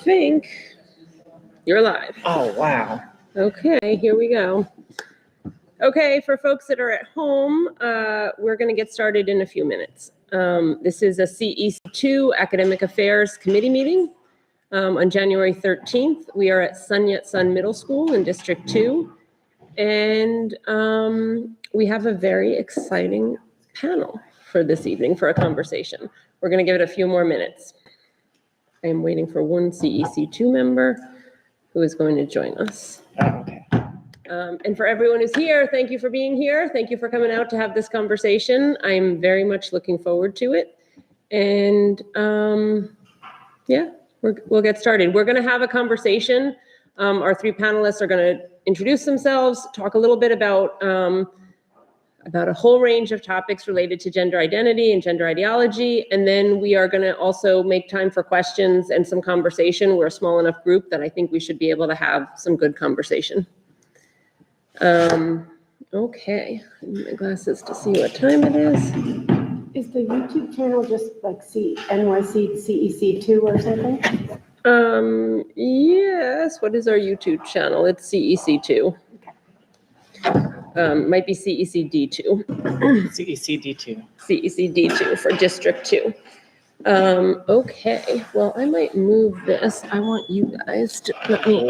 think you're live. Oh, wow. Okay, here we go. Okay, for folks that are at home, we're going to get started in a few minutes. This is a CECD2 Academic Affairs Committee meeting on January 13th. We are at Sun Yat Sun Middle School in District 2, and we have a very exciting panel for this evening for a conversation. We're going to give it a few more minutes. I am waiting for one CEC2 member who is going to join us. Oh, okay. And for everyone who's here, thank you for being here. Thank you for coming out to have this conversation. I'm very much looking forward to it. And yeah, we'll get started. We're going to have a conversation. Our three panelists are going to introduce themselves, talk a little bit about a whole range of topics related to gender identity and gender ideology. And then we are going to also make time for questions and some conversation. We're a small enough group that I think we should be able to have some good conversation. Okay, I need my glasses to see what time it is. Is the YouTube channel just like NYC CEC2 or something? Yes, what is our YouTube channel? It's CEC2. Might be CECD2. CECD2. CECD2 for District 2. Okay, well, I might move this. I want you guys to let me,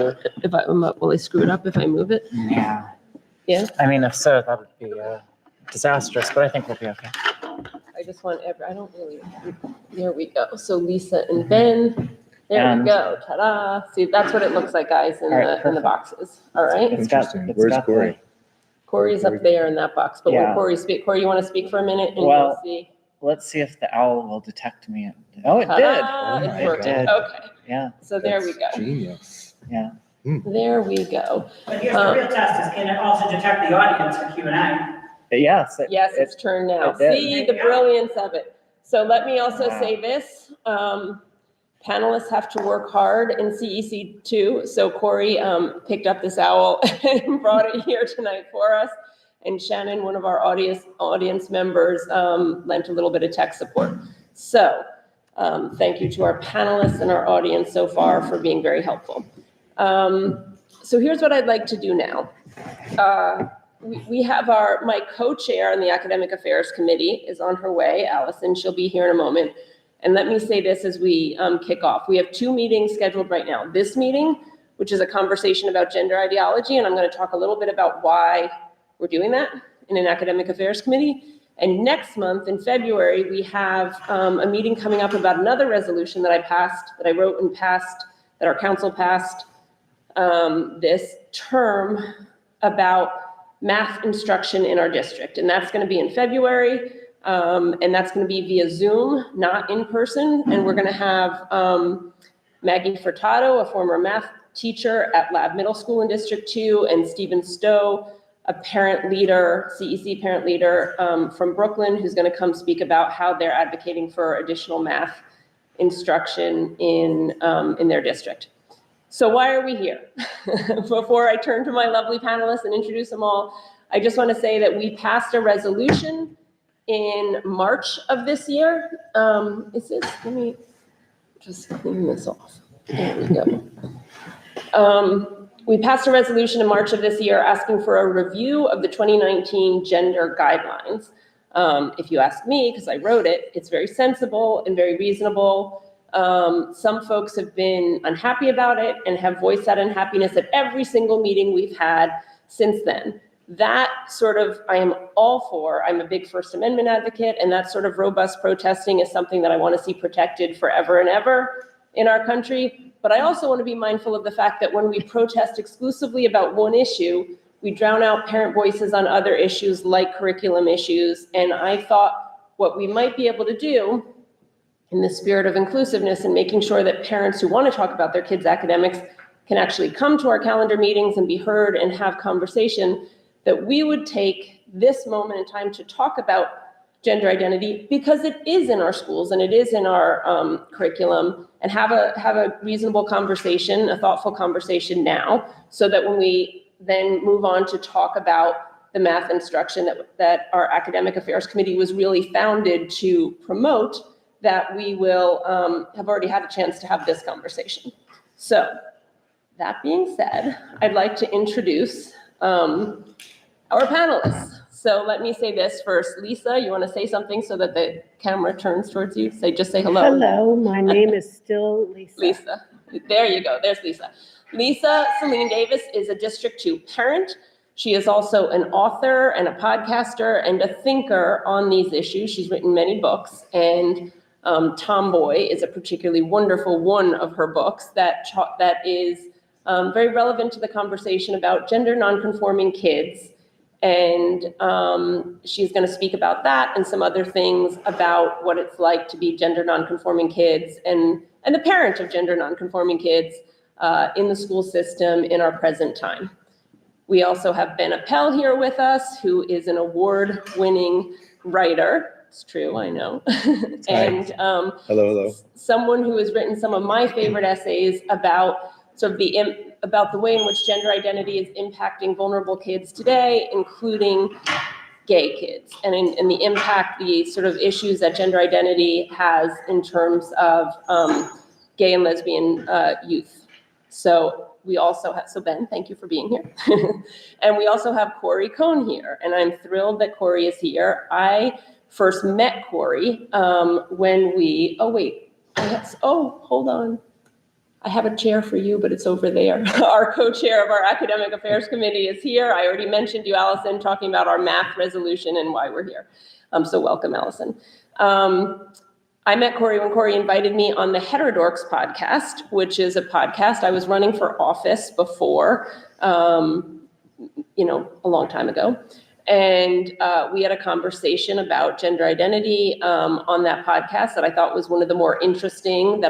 will I screw it up if I move it? Yeah. Yeah? I mean, if so, that would be disastrous, but I think we'll be okay. I just want there we go. So Lisa and Ben, there we go, ta-da. See, that's what it looks like, guys, in the boxes, all right? Where's Corey? Corey's up there in that box, but when Corey speak, Corey, you want to speak for a minute? And we'll see. Let's see if the owl will detect me. Oh, it Ta-da! did. It's working. Did. Okay. Yeah. So there we go. Genius. Yeah. There we go. But here's the real test, is can it also detect the audience for Q&A? Yes. Yes, it's turned now. See the brilliance of it. So let me also say this. Panelists have to work hard in CEC2. So Corey picked up this owl and brought it here tonight for us. And Shannon, one of our audience members, lent a little bit of tech support. So thank you to our panelists and our audience so far for being very helpful. So here's what I'd like to do now. We have my co-chair in the Academic Affairs Committee is on her way, Allison. She'll be here in a moment. And let me say this as we kick off. We have two meetings scheduled right now. This meeting, which is a conversation about gender ideology, and I'm going to talk a little bit about why we're doing that in an Academic Affairs Committee. And next month in February, we have a meeting coming up about another resolution that I wrote and passed, that our council passed this term about math instruction in our district. And that's going to be in February. And that's going to be via Zoom, not in person. And we're going to have Maggie Furtado, a former math teacher at Lab Middle School in District 2, and Stephen Stowe, a parent leader, CEC parent leader from Brooklyn, who's going to come speak about how they're advocating for additional math instruction in their district. So why are we here? Before I turn to my lovely panelists and introduce them all, I just want to say that we passed a resolution in March of this year. Let me just clean this off. There we go. We passed a resolution in March of this year asking for a review of the 2019 gender guidelines. If you ask me, because I wrote it, it's very sensible and very reasonable. Some folks have been unhappy about it and have voiced that unhappiness at every single meeting we've had since then. That sort of, I am all for. I'm a big First Amendment advocate, and that sort of robust protesting is something that I want to see protected forever and ever in our country. But I also want to be mindful of the fact that when we protest exclusively about one issue, we drown out parent voices on other issues like curriculum issues. And I thought what we might be able to do in the spirit of inclusiveness and making sure that parents who want to talk about their kids' academics can actually come to our calendar meetings and be heard and have conversation, that we would take this moment in time to talk about gender identity, because it is in our schools and it is in our curriculum, and have a reasonable conversation, a thoughtful conversation now, so that when we then move on to talk about the math instruction that our Academic Affairs Committee was really founded to promote, that we will have already had a chance to have this conversation. So that being said, I'd like to introduce our panelists. So let me say this first. Lisa, you want to say something so that the camera turns towards you? Just say hello. Hello, my name is still Lisa. Lisa. There you go. There's Lisa. Lisa Celine Davis is a District 2 parent. She is also an author and a podcaster and a thinker on these issues. She's written many books, and Tomboy is a particularly wonderful one of her books that is very relevant to the conversation about gender nonconforming kids. And she's going to speak about that and some other things about what it's like to be gender nonconforming kids and the parent of gender nonconforming kids in the school system in our present time. We also have Ben Appel here with us, who is an award-winning writer. It's true, I know. And hello. Someone who has written some of my favorite essays about sort of about the way in which gender identity is impacting vulnerable kids today, including gay kids, and the impact, the sort of issues that gender identity has in terms of gay and lesbian youth. So we also have, so Ben, thank you for being here. And we also have Corey Cohn here, and I'm thrilled that Corey is here. I first met Corey when we, hold on. I have a chair for you, but it's over there. Our co-chair of our Academic Affairs Committee is here. I already mentioned you, Allison, talking about our math resolution and why we're here. So welcome, Allison. I met Corey when Corey invited me on the Heterodorks podcast, which is a podcast I was running for office before, a long time ago. And we had a conversation about gender identity on that podcast that I thought was one of the more interesting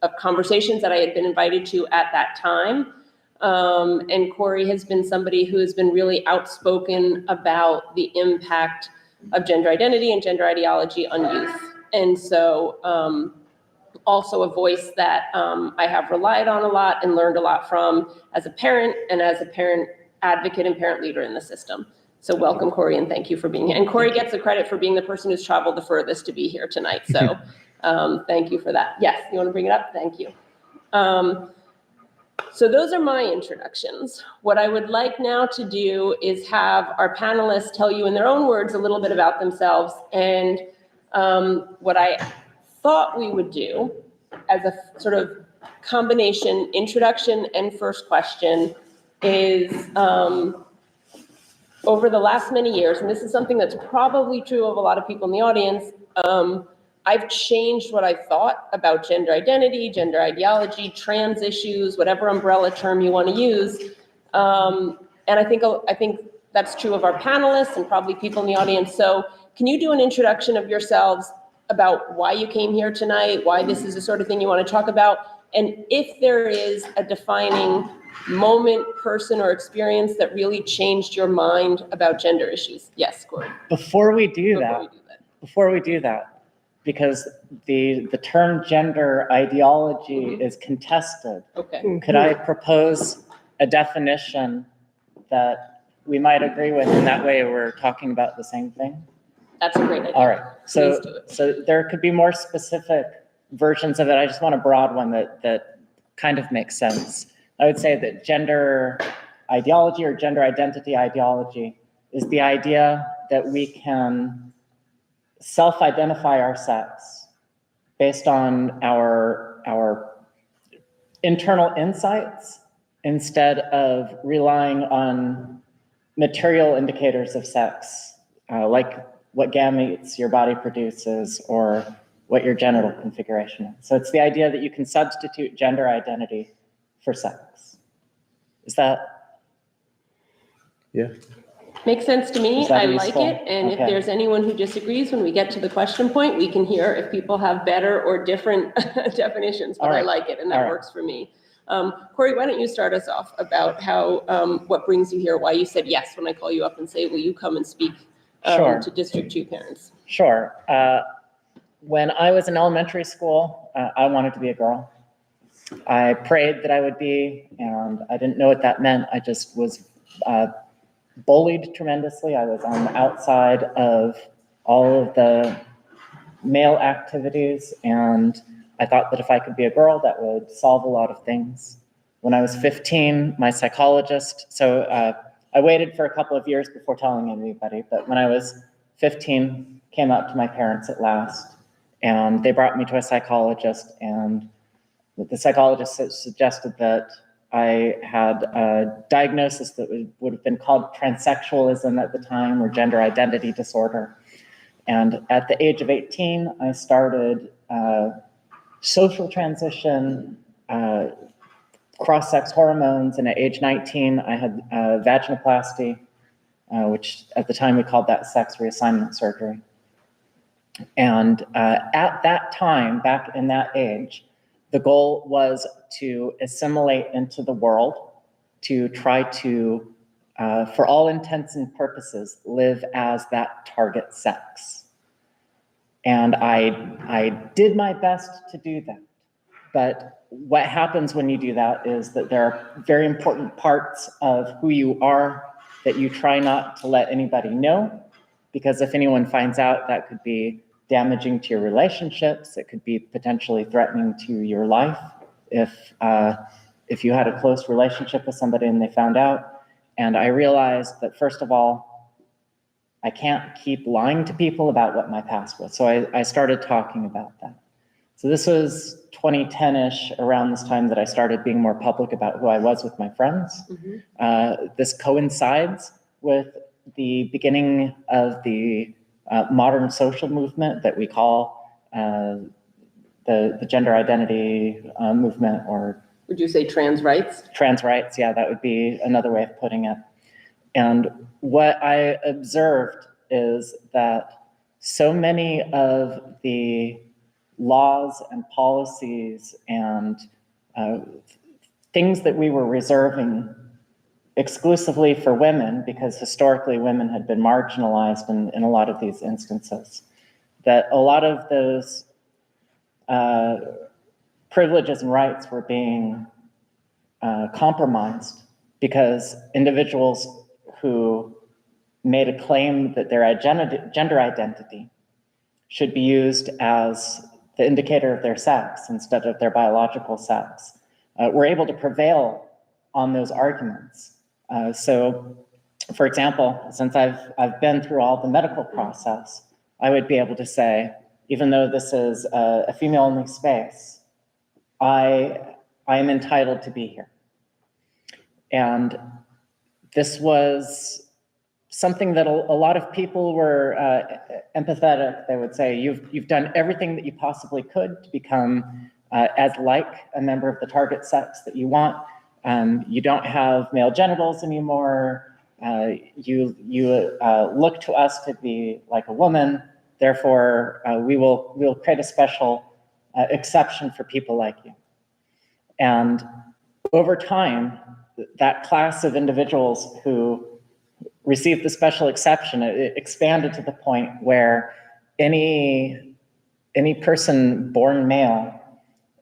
of conversations that I had been invited to at that time. And Corey has been somebody who has been really outspoken about the impact of gender identity and gender ideology on youth. And so also a voice that I have relied on a lot and learned a lot from as a parent and as a parent advocate and parent leader in the system. So welcome, Corey, and thank you for being here. And Corey gets the credit for being the person who's traveled the furthest to be here tonight. So thank you for that. Yes, you want to bring it up? Thank you. So those are my introductions. What I would like now to do is have our panelists tell you in their own words a little bit about themselves. And what I thought we would do as a sort of combination introduction and first question is over the last many years, and this is something that's probably true of a lot of people in the audience, I've changed what I thought about gender identity, gender ideology, trans issues, whatever umbrella term you want to use. And I think that's true of our panelists and probably people in the audience. So can you do an introduction of yourselves about why you came here tonight, why this is the sort of thing you want to talk about, and if there is a defining moment, person, or experience that really changed your mind about gender issues? Yes, Corey. Before we do that, because the term gender ideology is contested, Okay. could I propose a definition that we might agree with, and that way we're talking about the same thing? That's a great idea. All right. Please do it. So there could be more specific versions of it. I just want a broad one that kind of makes sense. I would say that gender ideology or gender identity ideology is the idea that we can self-identify our sex based on our internal insights instead of relying on material indicators of sex, like what gametes your body produces or what your genital configuration is. So it's the idea that you can substitute gender identity for sex. Is that? Yeah. Makes sense to me. Is that I like useful? it. And Okay. if there's anyone who disagrees, when we get to the question point, we can hear if people have better or different definitions, but All right. I like it and All that right. works for me. Corey, why don't you start us off about how, what brings you here, why you said yes when I call you up and say, will you come and speak Sure. to District 2 parents? Sure. When I was in elementary school, I wanted to be a girl. I prayed that I would be, and I didn't know what that meant. I just was bullied tremendously. I was on the outside of all of the male activities, and I thought that if I could be a girl, that would solve a lot of things. When I was 15, my psychologist, I waited for a couple of years before telling anybody, but when I was 15, came out to my parents at last, and they brought me to a psychologist, and the psychologist suggested that I had a diagnosis that would have been called transsexualism at the time, or gender identity disorder. And at the age of 18, I started social transition, cross-sex hormones, and at age 19, I had vaginoplasty, which at the time we called that sex reassignment surgery. And at that time, back in that age, the goal was to assimilate into the world, to try to, for all intents and purposes, live as that target sex. And I did my best to do that. But what happens when you do that is that there are very important parts of who you are that you try not to let anybody know, because if anyone finds out, that could be damaging to your relationships. It could be potentially threatening to your life if you had a close relationship with somebody and they found out. And I realized that, first of all, I can't keep lying to people about what my past was. So I started talking about that. So this was 2010-ish, around this time that I started being more public about who I was with my friends. Mm-hmm. This coincides with the beginning of the modern social movement that we call the gender identity movement, or Would you say trans rights? Trans rights, yeah, that would be another way of putting it. And what I observed is that so many of the laws and policies and things that we were reserving exclusively for women, because historically women had been marginalized in a lot of these instances, that a lot of those privileges and rights were being compromised because individuals who made a claim that their gender identity should be used as the indicator of their sex instead of their biological sex were able to prevail on those arguments. So, for example, since I've been through all the medical process, I would be able to say, even though this is a female-only space, I am entitled to be here. And this was something that a lot of people were empathetic. They would say, you've done everything that you possibly could to become as like a member of the target sex that you want. You don't have male genitals anymore. You look to us to be like a woman. Therefore, we'll create a special exception for people like you. And over time, that class of individuals who received the special exception, it expanded to the point where any person born male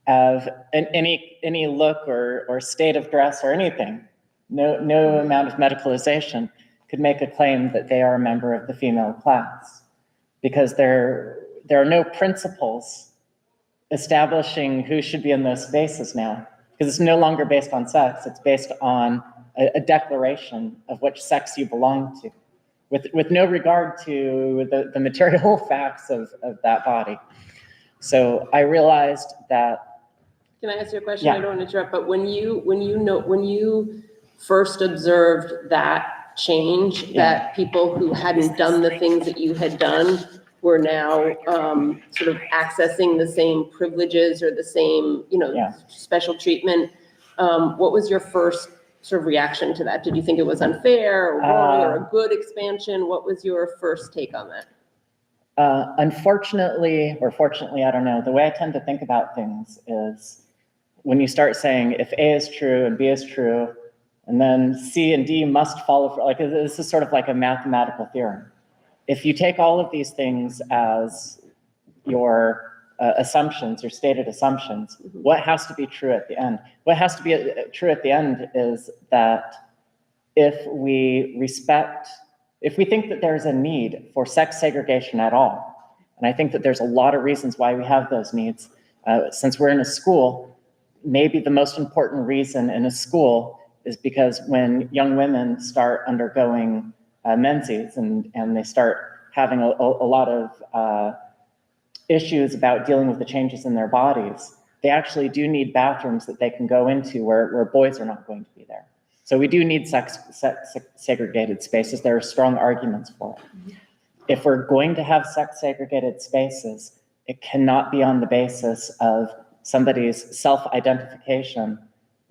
of any look or state of dress or anything, no amount of medicalization could make a claim that they are a member of the female class, because there are no principles establishing who should be in those spaces now, because it's no longer based on sex, it's based on a declaration of which sex you belong to, with no regard to the material facts of that body. So I realized that. Can I ask you a question? Yeah. I don't want to interrupt, but when you first observed that change, that people who hadn't done the things that you had done were now sort of accessing the same privileges or the same, special treatment, what was your first sort of reaction to that? Did you think it was unfair or wrong or a good expansion? What was your first take on that? Unfortunately, or fortunately, I don't know, the way I tend to think about things is when you start saying if A is true and B is true, and then C and D must follow, like this is sort of like a mathematical theorem. If you take all of these things as your assumptions, your stated assumptions, what has to be true at the end? What has to be true at the end is that if we think that there's a need for sex segregation at all, And I think that there's a lot of reasons why we have those needs. Since we're in a school, maybe the most important reason in a school is because when young women start undergoing menses and they start having a lot of issues about dealing with the changes in their bodies, they actually do need bathrooms that they can go into where boys are not going to be there. So we do need sex segregated spaces. There are strong arguments for it. If we're going to have sex segregated spaces, it cannot be on the basis of somebody's self-identification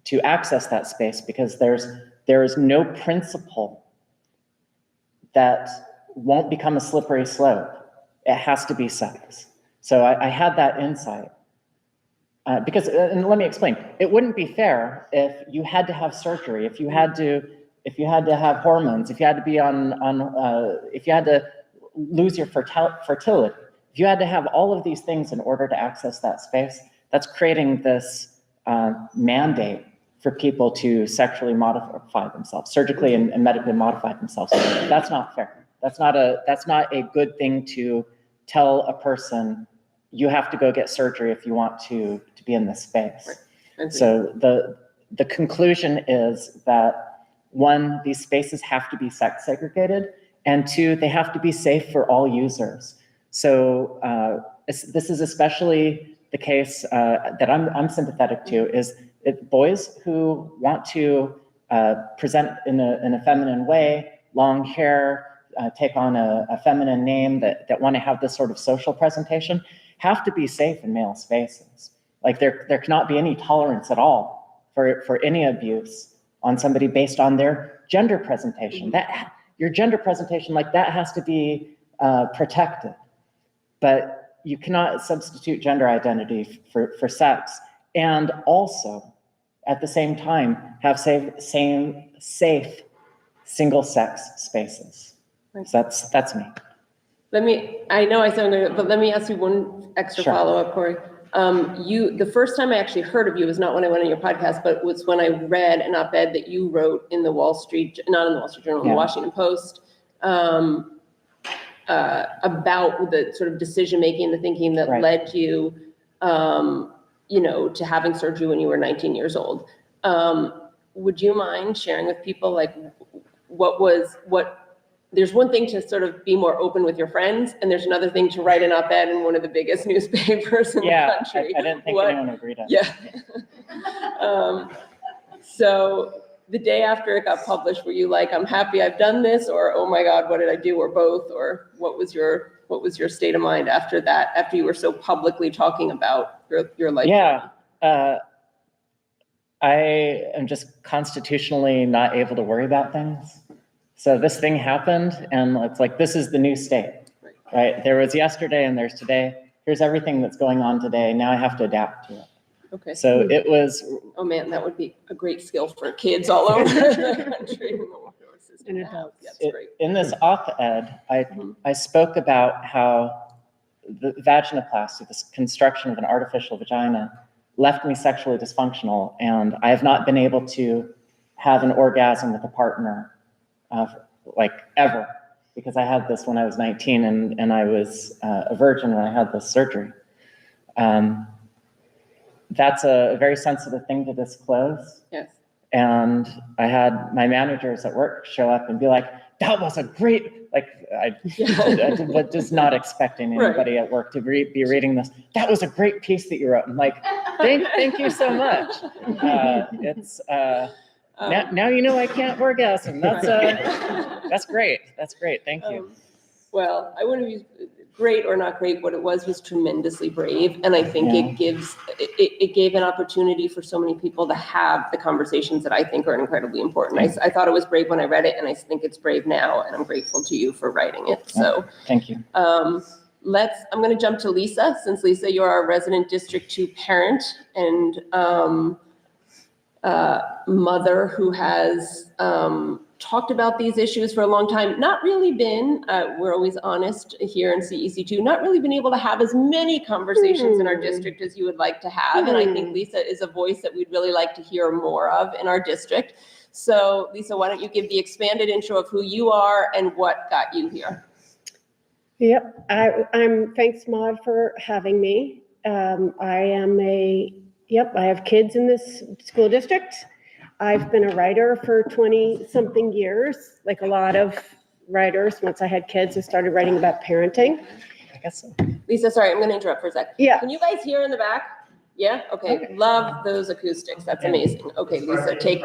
to access that space, because there is no principle that won't become a slippery slope. It has to be sex. So I had that insight. Because, and let me explain, it wouldn't be fair if you had to have surgery, if you had to have hormones, if you had to be if you had to lose your fertility, if you had to have all of these things in order to access that space. That's creating this mandate for people to sexually modify themselves, surgically and medically modify themselves. That's not fair. That's not a good thing to tell a person. You have to go get surgery if you want to be in this space. Right. So the conclusion is that, one, these spaces have to be sex segregated, and two, they have to be safe for all users. So this is especially the case that I'm sympathetic to, is boys who want to present in a feminine way, long hair, take on a feminine name, that want to have this sort of social presentation, have to be safe in male spaces. Like there cannot be any tolerance at all for any abuse on somebody based on their gender presentation. That your gender presentation, like that, has to be protected. But you cannot substitute gender identity for sex, and also at the same time have safe single-sex spaces. So that's me. I know I sound good, but let me ask you one extra follow-up, Corey. The first time I actually heard of you was not when I went on your podcast, but was when I read an op-ed that you wrote in the Wall Street, not in the Wall Street Journal, in the Washington Post, about the sort of decision-making, the thinking that led you, to having surgery when you were 19 years old. Would you mind sharing with people, like, there's one thing to sort of be more open with your friends, and there's another thing to write an op-ed in one of the biggest newspapers in the country. I didn't think anyone would read it. Yeah. So the day after it got published, were you like, I'm happy I've done this, or oh my God, what did I do, or both? Or what was your state of mind after that, after you were so publicly talking about your life? Yeah. I am just constitutionally not able to worry about things. So this thing happened, and it's like, this is the new state, right? There was yesterday and there's today. Here's everything that's going on today. Now I have to adapt to it. Okay. So it was. Oh man, that would be a great skill for kids all over the country. And adults. That's great. In this op-ed, I spoke about how the vaginoplasty, this construction of an artificial vagina, left me sexually dysfunctional, and I have not been able to have an orgasm with a partner like ever, because I had this when I was 19 and I was a virgin when I had this surgery. That's a very sensitive thing to disclose. Yes. And I had my managers at work show up and be like, that was a great, like, I was just not expecting anybody at work to be reading this. That was a great piece that you wrote. I'm like, thank you so much. Now you know I can't orgasm. That's great. That's great. Thank you. Well, I wouldn't use great or not great. What it was tremendously brave, and I think it gave an opportunity for so many people to have the conversations that I think are incredibly important. I thought it was brave when I read it, and I think it's brave now, and I'm grateful to you for writing it. So thank you. I'm going to jump to Lisa, since Lisa, you're our resident District 2 parent and mother who has talked about these issues for a long time, not really been, we're always honest here in CEC2, not really been able to have as many conversations in our district as you would like to have. And I think Lisa is a voice that we'd really like to hear more of in our district. So Lisa, why don't you give the expanded intro of who you are and what got you here? Yep, thanks Maud for having me. I have kids in this school district. I've been a writer for 20-something years, like a lot of writers. Once I had kids, I started writing about parenting. I guess so. Lisa, sorry, I'm going to interrupt for a sec. Yeah. Can you guys hear in the back? Yeah? Okay. Love those acoustics. That's amazing. Okay, Lisa, take,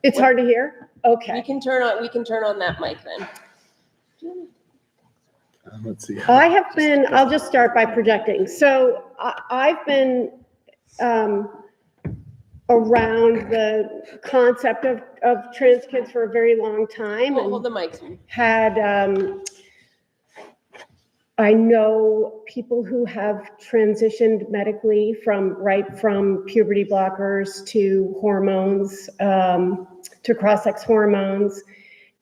It's hard to hear? we Okay. can turn on that mic then. Let's see. I'll just start by projecting. So I've been around the concept of trans kids for a very long time. Hold the And mics. I know people who have transitioned medically from puberty blockers to hormones, to cross-sex hormones,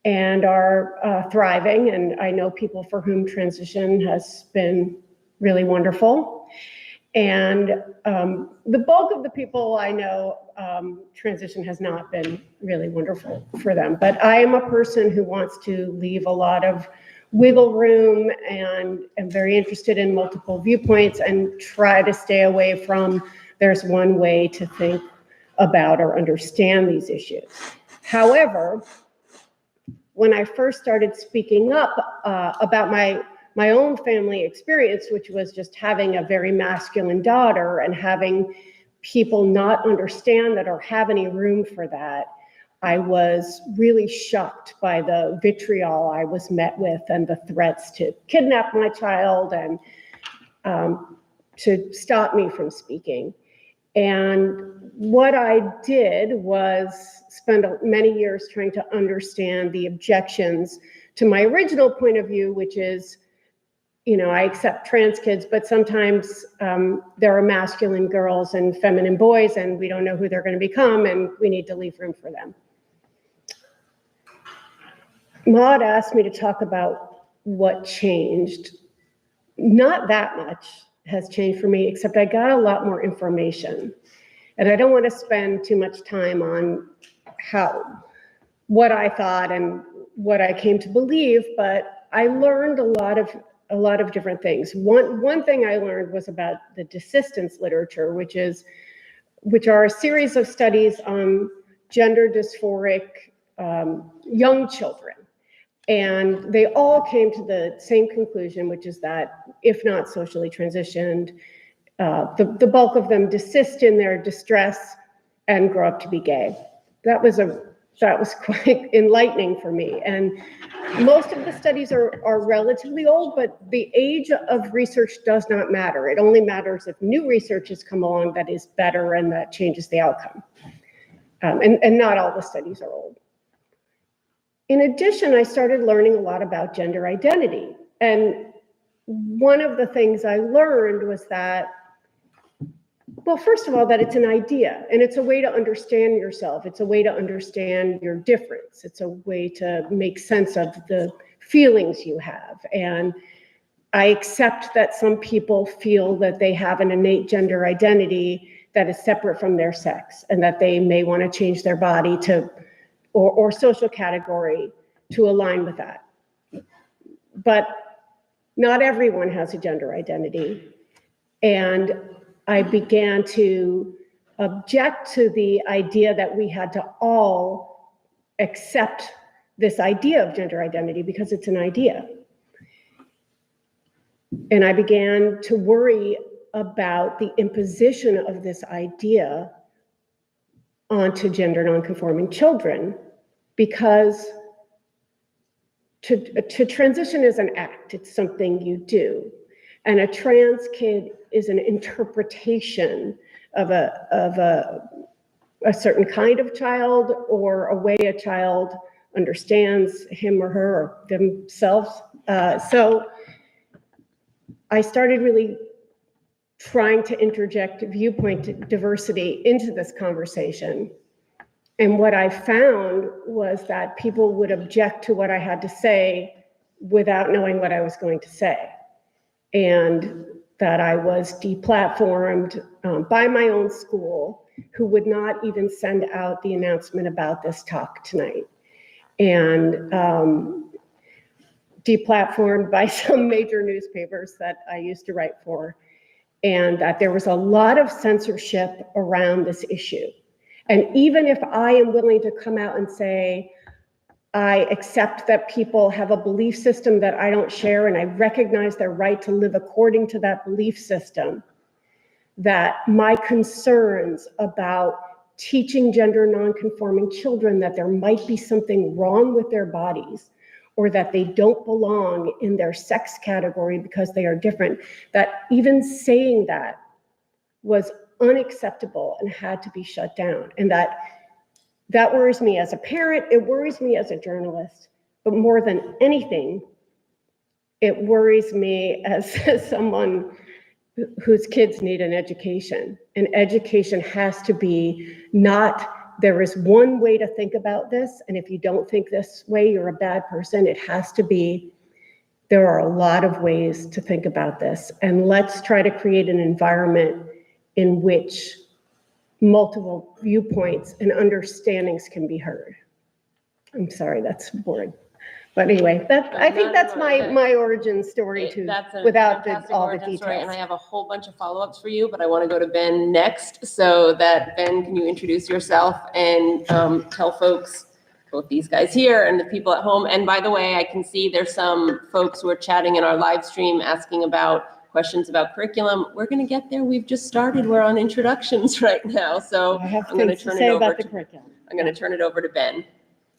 and are thriving. And I know people for whom transition has been really wonderful. And the bulk of the people I know, transition has not been really wonderful for them. But I am a person who wants to leave a lot of wiggle room and am very interested in multiple viewpoints and try to stay away from there's one way to think about or understand these issues. However, when I first started speaking up about my own family experience, which was just having a very masculine daughter and having people not understand that or have any room for that, I was really shocked by the vitriol I was met with and the threats to kidnap my child and to stop me from speaking. And what I did was spend many years trying to understand the objections to my original point of view, which is, I accept trans kids, but sometimes there are masculine girls and feminine boys, and we don't know who they're going to become, and we need to leave room for them. Maud asked me to talk about what changed. Not that much has changed for me, except I got a lot more information. And I don't want to spend too much time on what I thought and what I came to believe, but I learned a lot of different things. One thing I learned was about the desistance literature, which are a series of studies on gender dysphoric young children. And they all came to the same conclusion, which is that if not socially transitioned, the bulk of them desist in their distress and grow up to be gay. That was quite enlightening for me. And most of the studies are relatively old, but the age of research does not matter. It only matters if new research has come along that is better and that changes the outcome. And not all the studies are old. In addition, I started learning a lot about gender identity. And one of the things I learned was that, well, first of all, that it's an idea and it's a way to understand yourself. It's a way to understand your difference. It's a way to make sense of the feelings you have. And I accept that some people feel that they have an innate gender identity that is separate from their sex and that they may want to change their body to or social category to align with that. But not everyone has a gender identity. And I began to object to the idea that we had to all accept this idea of gender identity because it's an idea. And I began to worry about the imposition of this idea onto gender nonconforming children, because to transition is an act, it's something you do. And a trans kid is an interpretation of a certain kind of child or a way a child understands him or her or themselves. So I started really trying to interject viewpoint diversity into this conversation. And what I found was that people would object to what I had to say without knowing what I was going to say. And that I was deplatformed by my own school, who would not even send out the announcement about this talk tonight. And deplatformed by some major newspapers that I used to write for, and that there was a lot of censorship around this issue. And even if I am willing to come out and say, I accept that people have a belief system that I don't share, and I recognize their right to live according to that belief system, that my concerns about teaching gender nonconforming children that there might be something wrong with their bodies, or that they don't belong in their sex category because they are different, that even saying that was unacceptable and had to be shut down. And that worries me as a parent, it worries me as a journalist, but more than anything, it worries me as someone whose kids need an education. And education has to be not, there is one way to think about this, and if you don't think this way, you're a bad person. It has to be, there are a lot of ways to think about this, and let's try to create an environment in which multiple viewpoints and understandings can be heard. I'm sorry, that's boring. But anyway, I think that's my origin story too, That's a without fantastic all the origin story, and details. I have a whole bunch of follow-ups for you, but I want to go to Ben next. So that, Ben, can you introduce yourself and tell folks, both these guys here and the people at home, and by the way, I can see there's some folks who are chatting in our live stream asking about questions about curriculum. We're going to get there. We've just started. We're on introductions right now. So I have I'm going to things to turn say it over about the to, curriculum. I'm going to turn it over to Ben.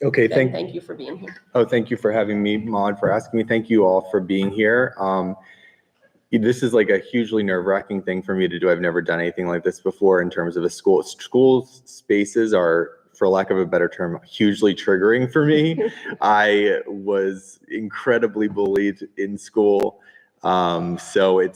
Okay, Ben, thank you for being here. thank you for having me, Maud, for asking me. Thank you all for being here. This is like a hugely nerve-wracking thing for me to do. I've never done anything like this before in terms of a school. School spaces are, for lack of a better term, hugely triggering for me. I was incredibly bullied in school. So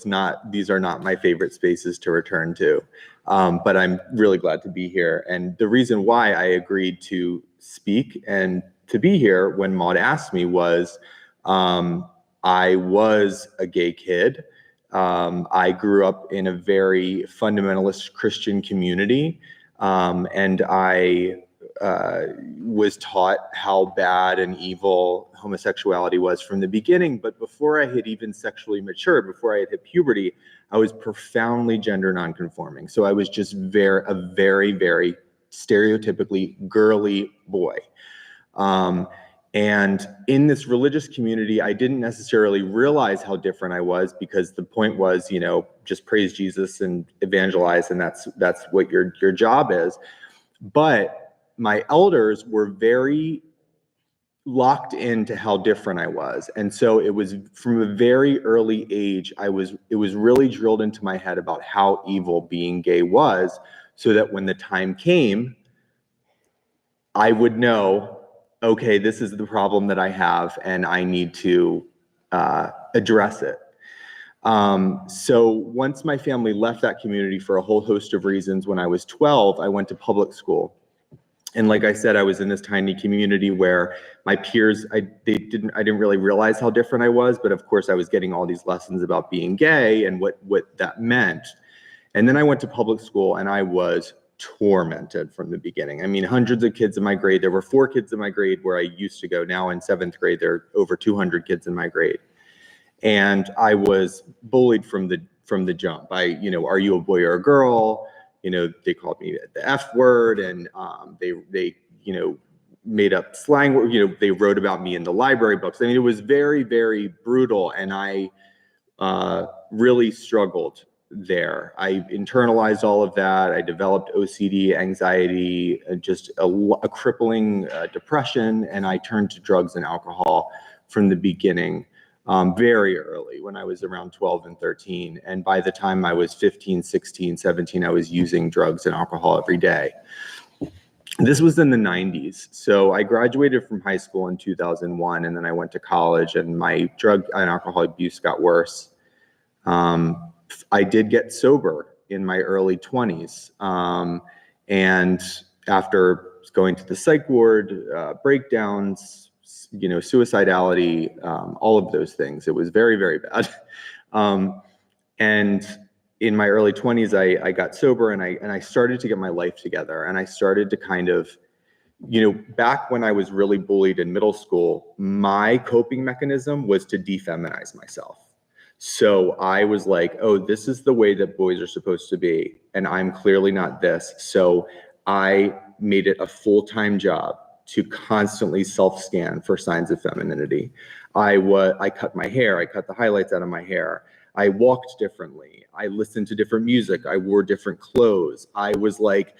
these are not my favorite spaces to return to. But I'm really glad to be here. And the reason why I agreed to speak and to be here when Maud asked me was, I was a gay kid. I grew up in a very fundamentalist Christian community. And I was taught how bad and evil homosexuality was from the beginning. But before I had even sexually matured, before I had hit puberty, I was profoundly gender nonconforming. So I was just a very, very stereotypically girly boy. And in this religious community, I didn't necessarily realize how different I was, because the point was, just praise Jesus and evangelize, and that's what your job is. But my elders were very locked into how different I was. And so it was from a very early age, it was really drilled into my head about how evil being gay was, so that when the time came, I would know, okay, this is the problem that I have and I need to address it. So once my family left that community for a whole host of reasons, when I was 12, I went to public school. And like I said, I was in this tiny community where my peers, I didn't really realize how different I was, but of course I was getting all these lessons about being gay and what that meant. And then I went to public school and I was tormented from the beginning. I mean, hundreds of kids in my grade. There were 4 kids in my grade where I used to go. Now in 7th grade, there are over 200 kids in my grade. And I was bullied from the jump. Are you a boy or a girl? They called me the F word, and they made up slang. They wrote about me in the library books. I mean, it was very, very brutal, and I really struggled there. I internalized all of that. I developed OCD, anxiety, just a crippling depression, and I turned to drugs and alcohol from the beginning. Very early, when I was around 12 and 13. And by the time I was 15, 16, 17, I was using drugs and alcohol every day. This was in the 90s. So I graduated from high school in 2001, and then I went to college, and my drug and alcohol abuse got worse. I did get sober in my early 20s. And after going to the psych ward, breakdowns, suicidality, all of those things. It was very, very bad. And in my early 20s, I got sober, and I started to get my life together, and I started to kind of back when I was really bullied in middle school, my coping mechanism was to defeminize myself. So I was like, oh, this is the way that boys are supposed to be, and I'm clearly not this. So I made it a full-time job to constantly self-scan for signs of femininity. I cut my hair, I cut the highlights out of my hair. I walked differently. I listened to different music. I wore different clothes. I was like,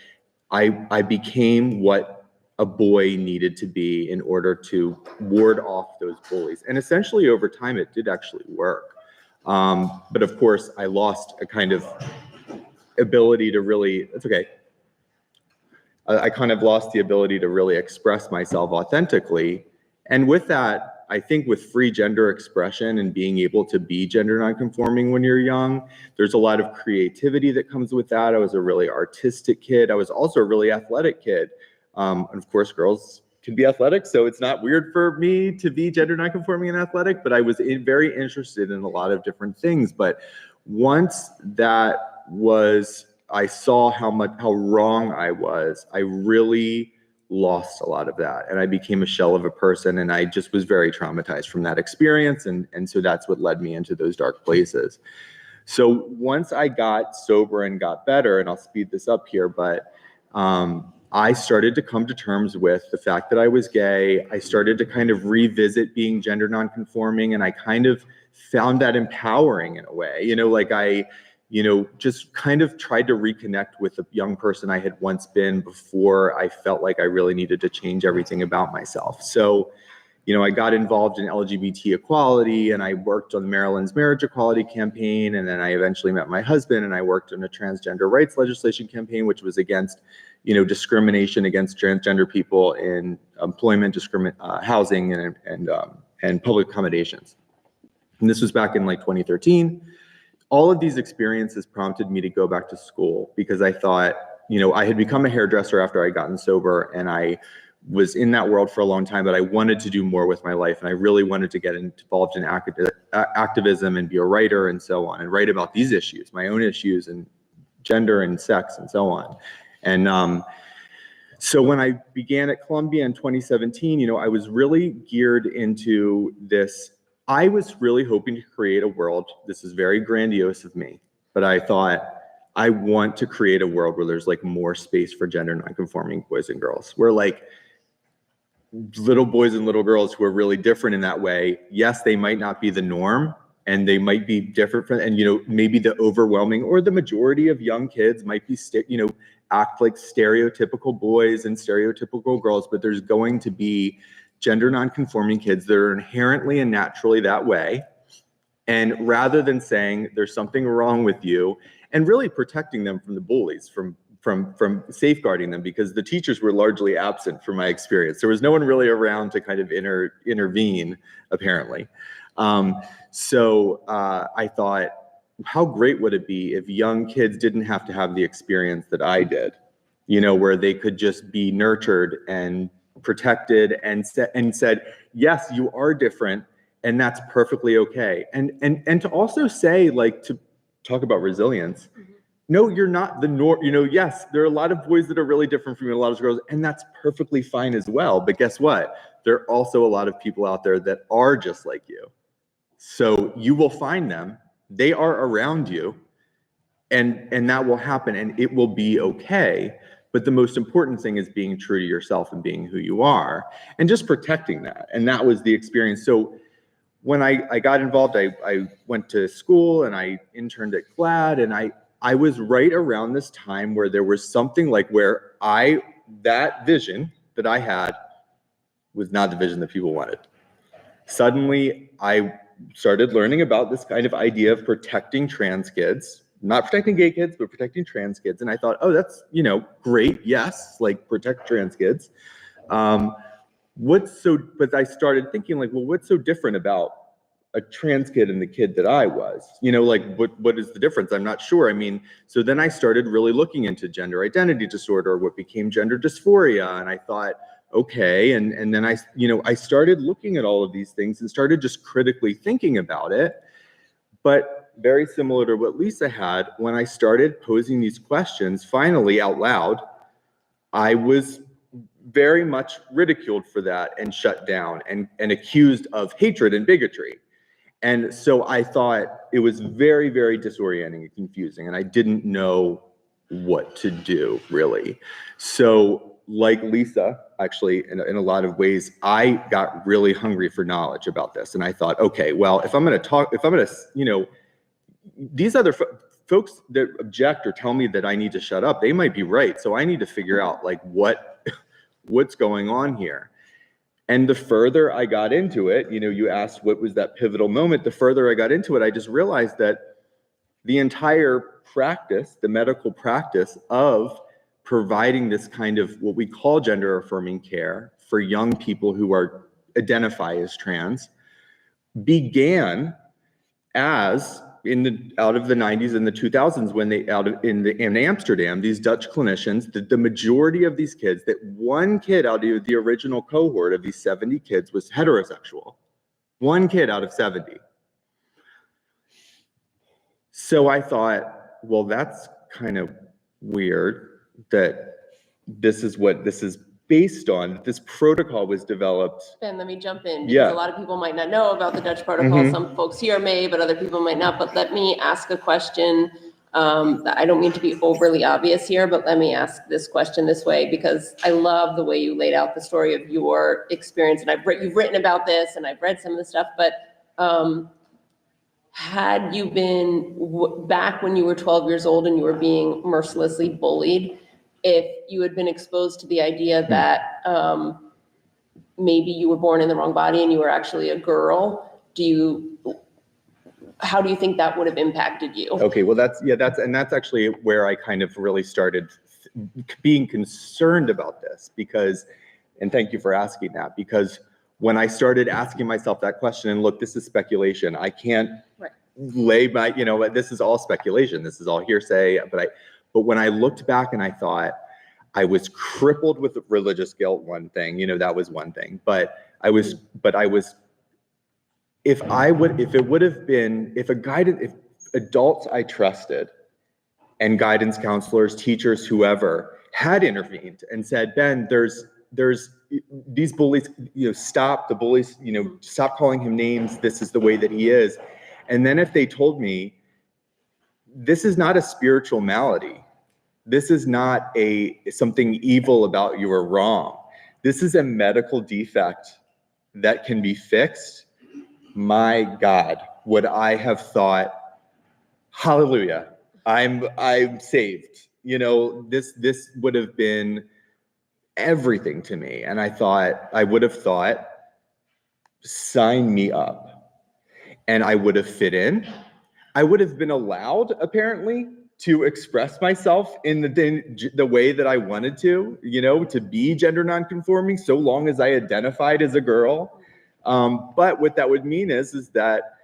I became what a boy needed to be in order to ward off those bullies. And essentially over time, it did actually work. But of course, I lost a kind of ability to really, it's okay. I kind of lost the ability to really express myself authentically. And with that, I think with free gender expression and being able to be gender nonconforming when you're young, there's a lot of creativity that comes with that. I was a really artistic kid. I was also a really athletic kid. And of course, girls can be athletic, so it's not weird for me to be gender nonconforming and athletic, but I was very interested in a lot of different things. But once that was, I saw how wrong I was, I really lost a lot of that. And I became a shell of a person, and I just was very traumatized from that experience. And so that's what led me into those dark places. So once I got sober and got better, and I'll speed this up here, but I started to come to terms with the fact that I was gay. I started to kind of revisit being gender nonconforming, and I kind of found that empowering in a way, like I just kind of tried to reconnect with the young person I had once been before I felt like I really needed to change everything about myself. So, I got involved in LGBT equality, and I worked on Maryland's marriage equality campaign, and then I eventually met my husband, and I worked on a transgender rights legislation campaign, which was against, discrimination against transgender people in employment, housing, and public accommodations. And this was back in like 2013. All of these experiences prompted me to go back to school because I thought, I had become a hairdresser after I'd gotten sober, and I was in that world for a long time, but I wanted to do more with my life, and I really wanted to get involved in activism and be a writer and so on, and write about these issues, my own issues, and gender and sex and so on. And so when I began at Columbia in 2017, I was really geared into this. I was really hoping to create a world. This is very grandiose of me, but I thought I want to create a world where there's like more space for gender nonconforming boys and girls, where like little boys and little girls who are really different in that way. Yes, they might not be the norm, and they might be different from, and maybe the overwhelming or the majority of young kids might be act like stereotypical boys and stereotypical girls, but there's going to be gender nonconforming kids that are inherently and naturally that way. And rather than saying there's something wrong with you, and really protecting them from the bullies, from safeguarding them, because the teachers were largely absent from my experience. There was no one really around to kind of intervene, apparently. So I thought, how great would it be if young kids didn't have to have the experience that I did, where they could just be nurtured and protected and said, yes, you are different, and that's perfectly okay. And to also say, like, to talk about resilience, no, you're not the norm. Yes, there are a lot of boys that are really different from you, a lot of girls, and that's perfectly fine as well. But guess what? There are also a lot of people out there that are just like you. So you will find them. They are around you, and that will happen, and it will be okay. But the most important thing is being true to yourself and being who you are, and just protecting that. And that was the experience. So when I got involved, I went to school and I interned at GLAAD, and I was right around this time where there was something like where that vision that I had was not the vision that people wanted. Suddenly, I started learning about this kind of idea of protecting trans kids, not protecting gay kids, but protecting trans kids. And I thought, oh, that's, great. Yes, like protect trans kids. But I started thinking like, well, what's so different about a trans kid and the kid that I was? What is the difference? I'm not sure. I mean, so then I started really looking into gender identity disorder, what became gender dysphoria. And I thought, okay. And then I started looking at all of these things and started just critically thinking about it. But very similar to what Lisa had, when I started posing these questions finally out loud, I was very much ridiculed for that and shut down and accused of hatred and bigotry. And so I thought it was very, very disorienting and confusing, and I didn't know what to do, really. So like Lisa, actually, in a lot of ways, I got really hungry for knowledge about this. And I thought, okay, well, if I'm going to, you know, these other folks that object or tell me that I need to shut up, they might be right. So I need to figure out like what's going on here. And the further I got into it, you know, you asked what was that pivotal moment. The further I got into it, I just realized that the entire practice, the medical practice of providing this kind of what we call gender affirming care for young people who identify as trans began as out of the 90s and the 2000s when in Amsterdam, these Dutch clinicians, the majority of these kids, that one kid out of the original cohort of these 70 kids was heterosexual. One kid out of 70. So I thought, well, that's kind of weird that this is what this is based on. This protocol was developed. Ben, let me jump in, because Yeah. a lot of people might not know about the Dutch protocol. Mhm. Some folks here may, but other people might not. But let me ask a question. I don't mean to be overly obvious here, but let me ask this question this way, because I love the way you laid out the story of your experience. And you've written about this, and I've read some of the stuff, but had you been back when you were 12 years old and you were being mercilessly bullied, if you had been exposed to the idea that maybe you were born in the wrong body and you were actually a girl, how do you think that would have impacted you? Okay, well that's actually where I kind of really started being concerned about this, because, and thank you for asking that, because when I started asking myself that question, and look, this is speculation, I can't lay my, you know, this is all speculation, this is all hearsay, but when I looked back and I thought, I was crippled with religious guilt, one thing, you know, that was one thing, if adults I trusted and guidance counselors, teachers, whoever had intervened and said, Ben, there's these bullies, you know, stop the bullies, you know, stop calling him names, this is the way that he is. And then if they told me, this is not a spiritual malady, this is not something evil about you or wrong, this is a medical defect that can be fixed, my God, would I have thought, hallelujah, I'm saved. You know, this would have been everything to me. And I would have thought, sign me up. And I would have fit in. I would have been allowed, apparently, to express myself in the way that I wanted to, you know, to be gender nonconforming, so long as I identified as a girl. But what that would mean is that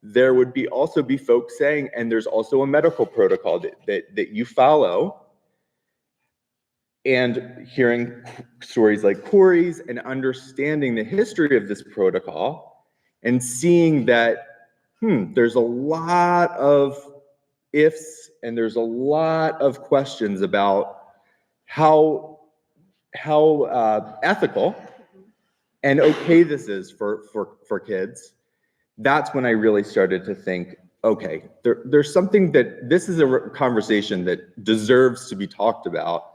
there would also be folks saying, and there's also a medical protocol that you follow. And hearing stories like Corey's and understanding the history of this protocol and seeing that, there's a lot of ifs and there's a lot of questions about how ethical and okay this is for kids. That's when I really started to think, okay, there's something this is a conversation that deserves to be talked about.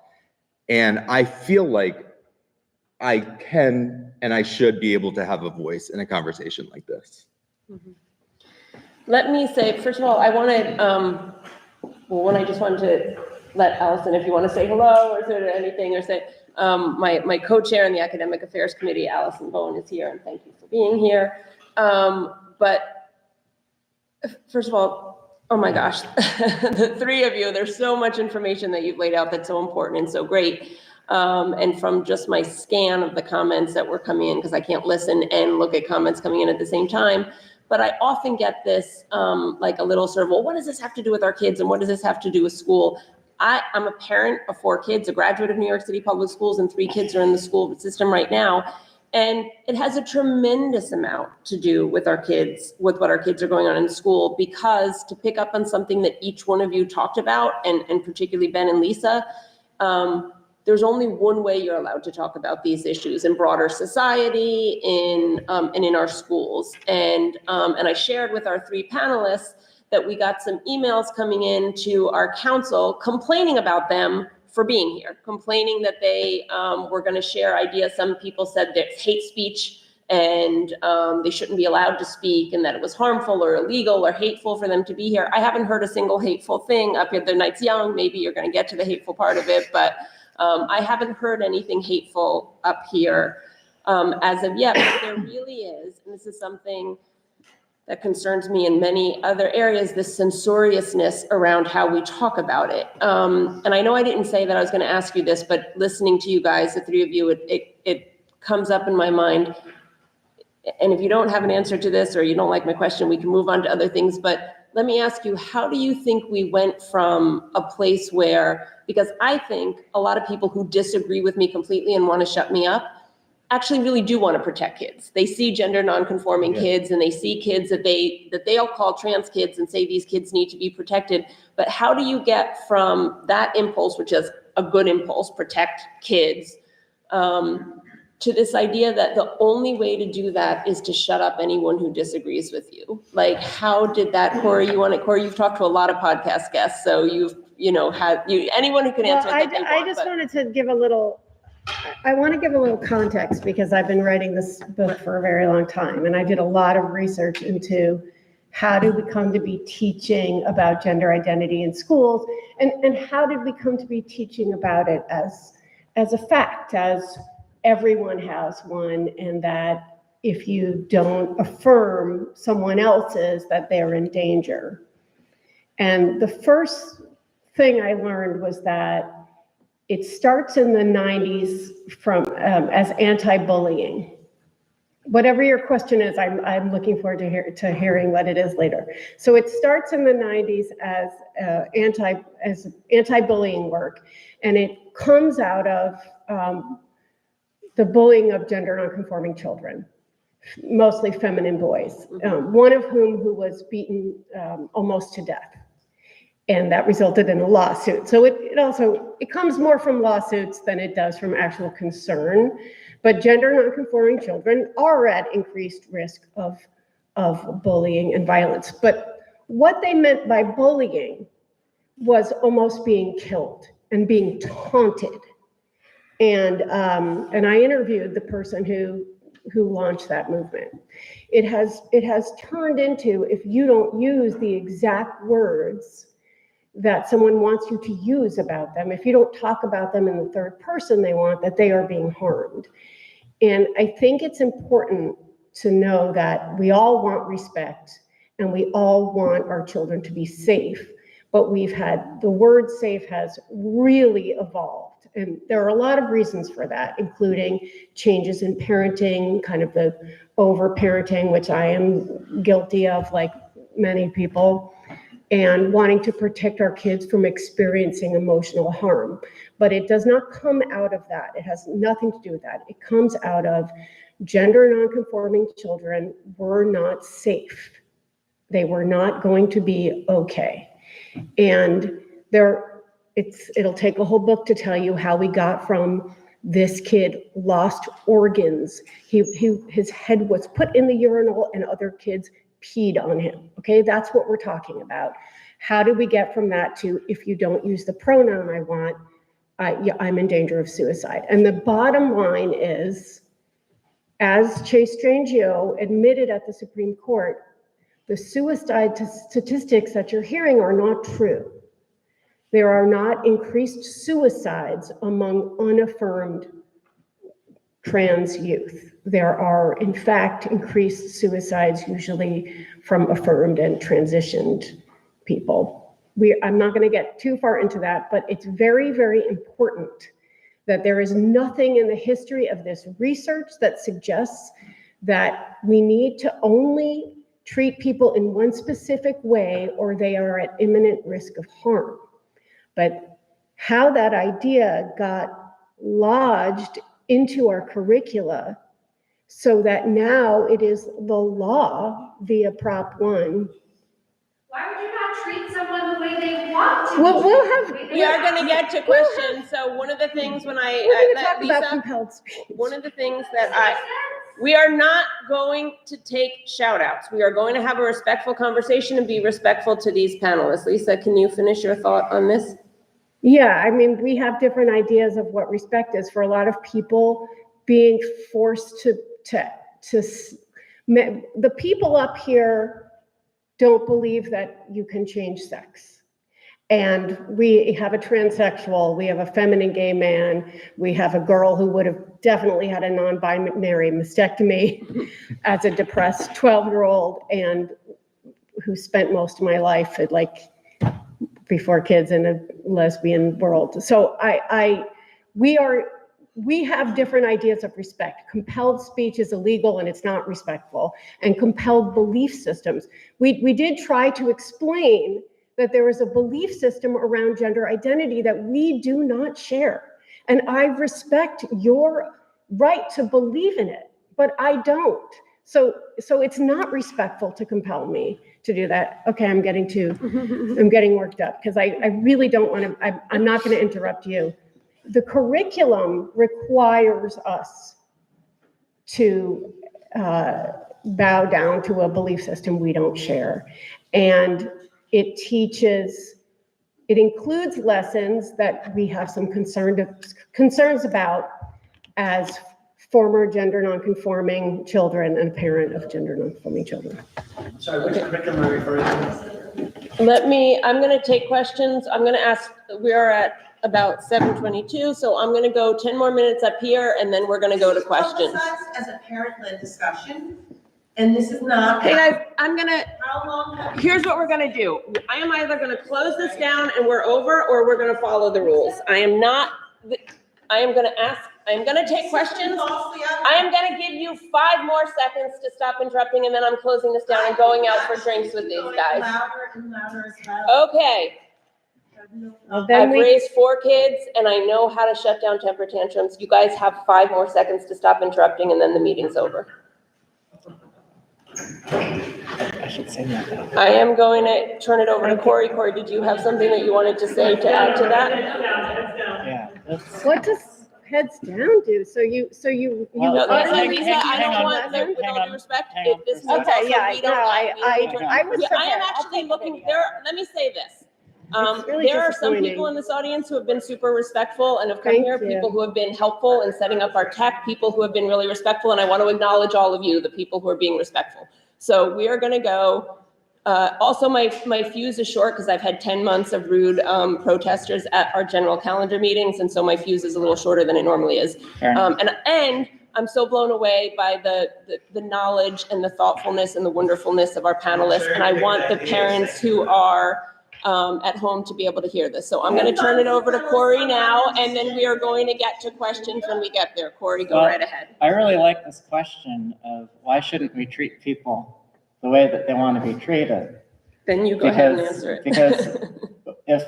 And I feel like I can and I should be able to have a voice in a conversation like this. Mm-hmm. Let me say, first of all, I just wanted to let Allison, if you want to say hello or sort of anything, or say, my co-chair in the Academic Affairs Committee, Allison Bowen, is here, and thank you for being here. But first of all, oh my gosh, the three of you, there's so much information that you've laid out that's so important and so great. And from just my scan of the comments that were coming in, because I can't listen and look at comments coming in at the same time, but I often get this, like a little sort of, well, what does this have to do with our kids? And what does this have to do with school? I'm a parent of 4 kids, a graduate of New York City Public Schools, and 3 kids are in the school system right now. And it has a tremendous amount to do with our kids, with what our kids are going on in school, because to pick up on something that each one of you talked about, and particularly Ben and Lisa, there's only one way you're allowed to talk about these issues in broader society, and in our schools. And I shared with our 3 panelists that we got some emails coming in to our council complaining about them for being here, complaining that they were going to share ideas. Some people said that hate speech and they shouldn't be allowed to speak, and that it was harmful or illegal or hateful for them to be here. I haven't heard a single hateful thing up here. The night's young. Maybe you're going to get to the hateful part of it, but I haven't heard anything hateful up here as of yet. But there really is, and this is something that concerns me in many other areas, this censoriousness around how we talk about it. And I know I didn't say that I was going to ask you this, but listening to you guys, the 3 of you, it comes up in my mind. And if you don't have an answer to this, or you don't like my question, we can move on to other things. But let me ask you, how do you think we went from a place where, because I think a lot of people who disagree with me completely and want to shut me up actually really do want to protect kids. They see gender nonconforming kids, and they see kids that they'll call trans kids and say these kids need to be protected. But how do you get from that impulse, which is a good impulse, protect kids, to this idea that the only way to do that is to shut up anyone who disagrees with you? Like, how did that, Corey, Corey, you've talked to a lot of podcast guests, so anyone who can answer Well, that they want. I just wanted to give I want to give a little context, because I've been writing this book for a very long time, and I did a lot of research into how did we come to be teaching about gender identity in schools, and how did we come to be teaching about it as a fact, as everyone has one, and that if you don't affirm someone else's, that they're in danger. And the first thing I learned was that it starts in the 90s from as anti-bullying. Whatever your question is, I'm looking forward to hearing what it is later. So it starts in the 90s as anti-bullying work, and it comes out of the bullying of gender nonconforming children, mostly feminine boys, one of whom who was beaten almost to death. And that resulted in a lawsuit. So it comes more from lawsuits than it does from actual concern. But gender nonconforming children are at increased risk of bullying and violence. But what they meant by bullying was almost being killed and being taunted. And I interviewed the person who launched that movement. It has turned into, if you don't use the exact words that someone wants you to use about them, if you don't talk about them in the third person they want, that they are being harmed. And I think it's important to know that we all want respect, and we all want our children to be safe, but the word safe has really evolved. And there are a lot of reasons for that, including changes in parenting, kind of the over-parenting, which I am guilty of, like many people, and wanting to protect our kids from experiencing emotional harm. But it does not come out of that. It has nothing to do with that. It comes out of gender nonconforming children were not safe. They were not going to be okay. And it'll take a whole book to tell you how we got from this kid lost organs. His head was put in the urinal and other kids peed on him. Okay, that's what we're talking about. How do we get from that to, if you don't use the pronoun I want, I'm in danger of suicide? And the bottom line is, as Chase Strangio admitted at the Supreme Court, the suicide statistics that you're hearing are not true. There are not increased suicides among unaffirmed trans youth. There are, in fact, increased suicides, usually from affirmed and transitioned people. I'm not going to get too far into that, but it's very, very important that there is nothing in the history of this research that suggests that we need to only treat people in one specific way or they are at imminent risk of harm. But how that idea got lodged into our curricula so that now it is the law via Prop 1. Why would you not treat someone the way they want We'll have. We are gonna get to questions, so one of the things when We're I gonna let talk about Lisa, compelled speech. one of the things that we are not going to take shout outs. We are going to have a respectful conversation and be respectful to these panelists. Lisa, can you finish your thought on this? Yeah, I mean, we have different ideas of what respect is. For a lot of people, being forced the people up here don't believe that you can change sex. And we have a transsexual, we have a feminine gay man, we have a girl who would have definitely had a non-binary mastectomy as a depressed 12-year-old and who spent most of my life at before kids in a lesbian world. So we have different ideas of respect. Compelled speech is illegal and it's not respectful. And compelled belief systems. We did try to explain that there is a belief system around gender identity that we do not share. And I respect your right to believe in it, but I don't. So it's not respectful to compel me to do that. Okay, I'm getting worked up because I really don't want to, I'm not going to interrupt you. The curriculum requires us to bow down to a belief system we don't share. And it includes lessons that we have some concerns about as former gender nonconforming children and a parent of gender nonconforming children. Sorry, which curriculum are you referring to? I'm gonna take questions. I'm gonna ask, we are at about 7:22, so I'm gonna go 10 more minutes up here and then we're gonna go to questions. As a parent-led discussion, and this is not. Hey guys, How long have you? here's what we're gonna do. I am either gonna close this down and we're over, or we're gonna follow the rules. I am gonna take questions. I am gonna give you 5 more seconds to stop interrupting, and then I'm closing this down and going out for drinks with these guys. Louder and louder as well. Okay, Well, then I've raised 4 kids and I know how to shut down temper tantrums. You guys have 5 more seconds to stop interrupting and then the meeting's over. I should say that. I am going to turn it over to Corey. Corey, did you have something that you wanted to say to add to that? Yeah. that's- What does heads down do? So you Well, No, I Lisa, think- Lisa, hang I don't on, want, hang with all on, due respect, hang on this for means a also Okay, we yeah, don't. no, I was Yeah, I am prepared. I'll actually take looking, it again. let me say this. It's really There are some disappointing. people in this audience who have been super respectful and have come Thank here, you. people who have been helpful in setting up our tech, people who have been really respectful, and I want to acknowledge all of you, the people who are being respectful. So we are gonna go, also my fuse is short because I've had 10 months of rude protesters at our general calendar meetings, and so my fuse is a little shorter than it normally is. Fair enough. And I'm so blown away by the knowledge and the thoughtfulness and the wonderfulness of our panelists, and I want the parents who are at home to be able to hear this. So I'm going to turn it over to Corey now, and then we are going to get to questions when we get there. Corey, go Well, right ahead. I really like this question of why shouldn't we treat people the way that they want to be treated? Then you go ahead and answer it. Because if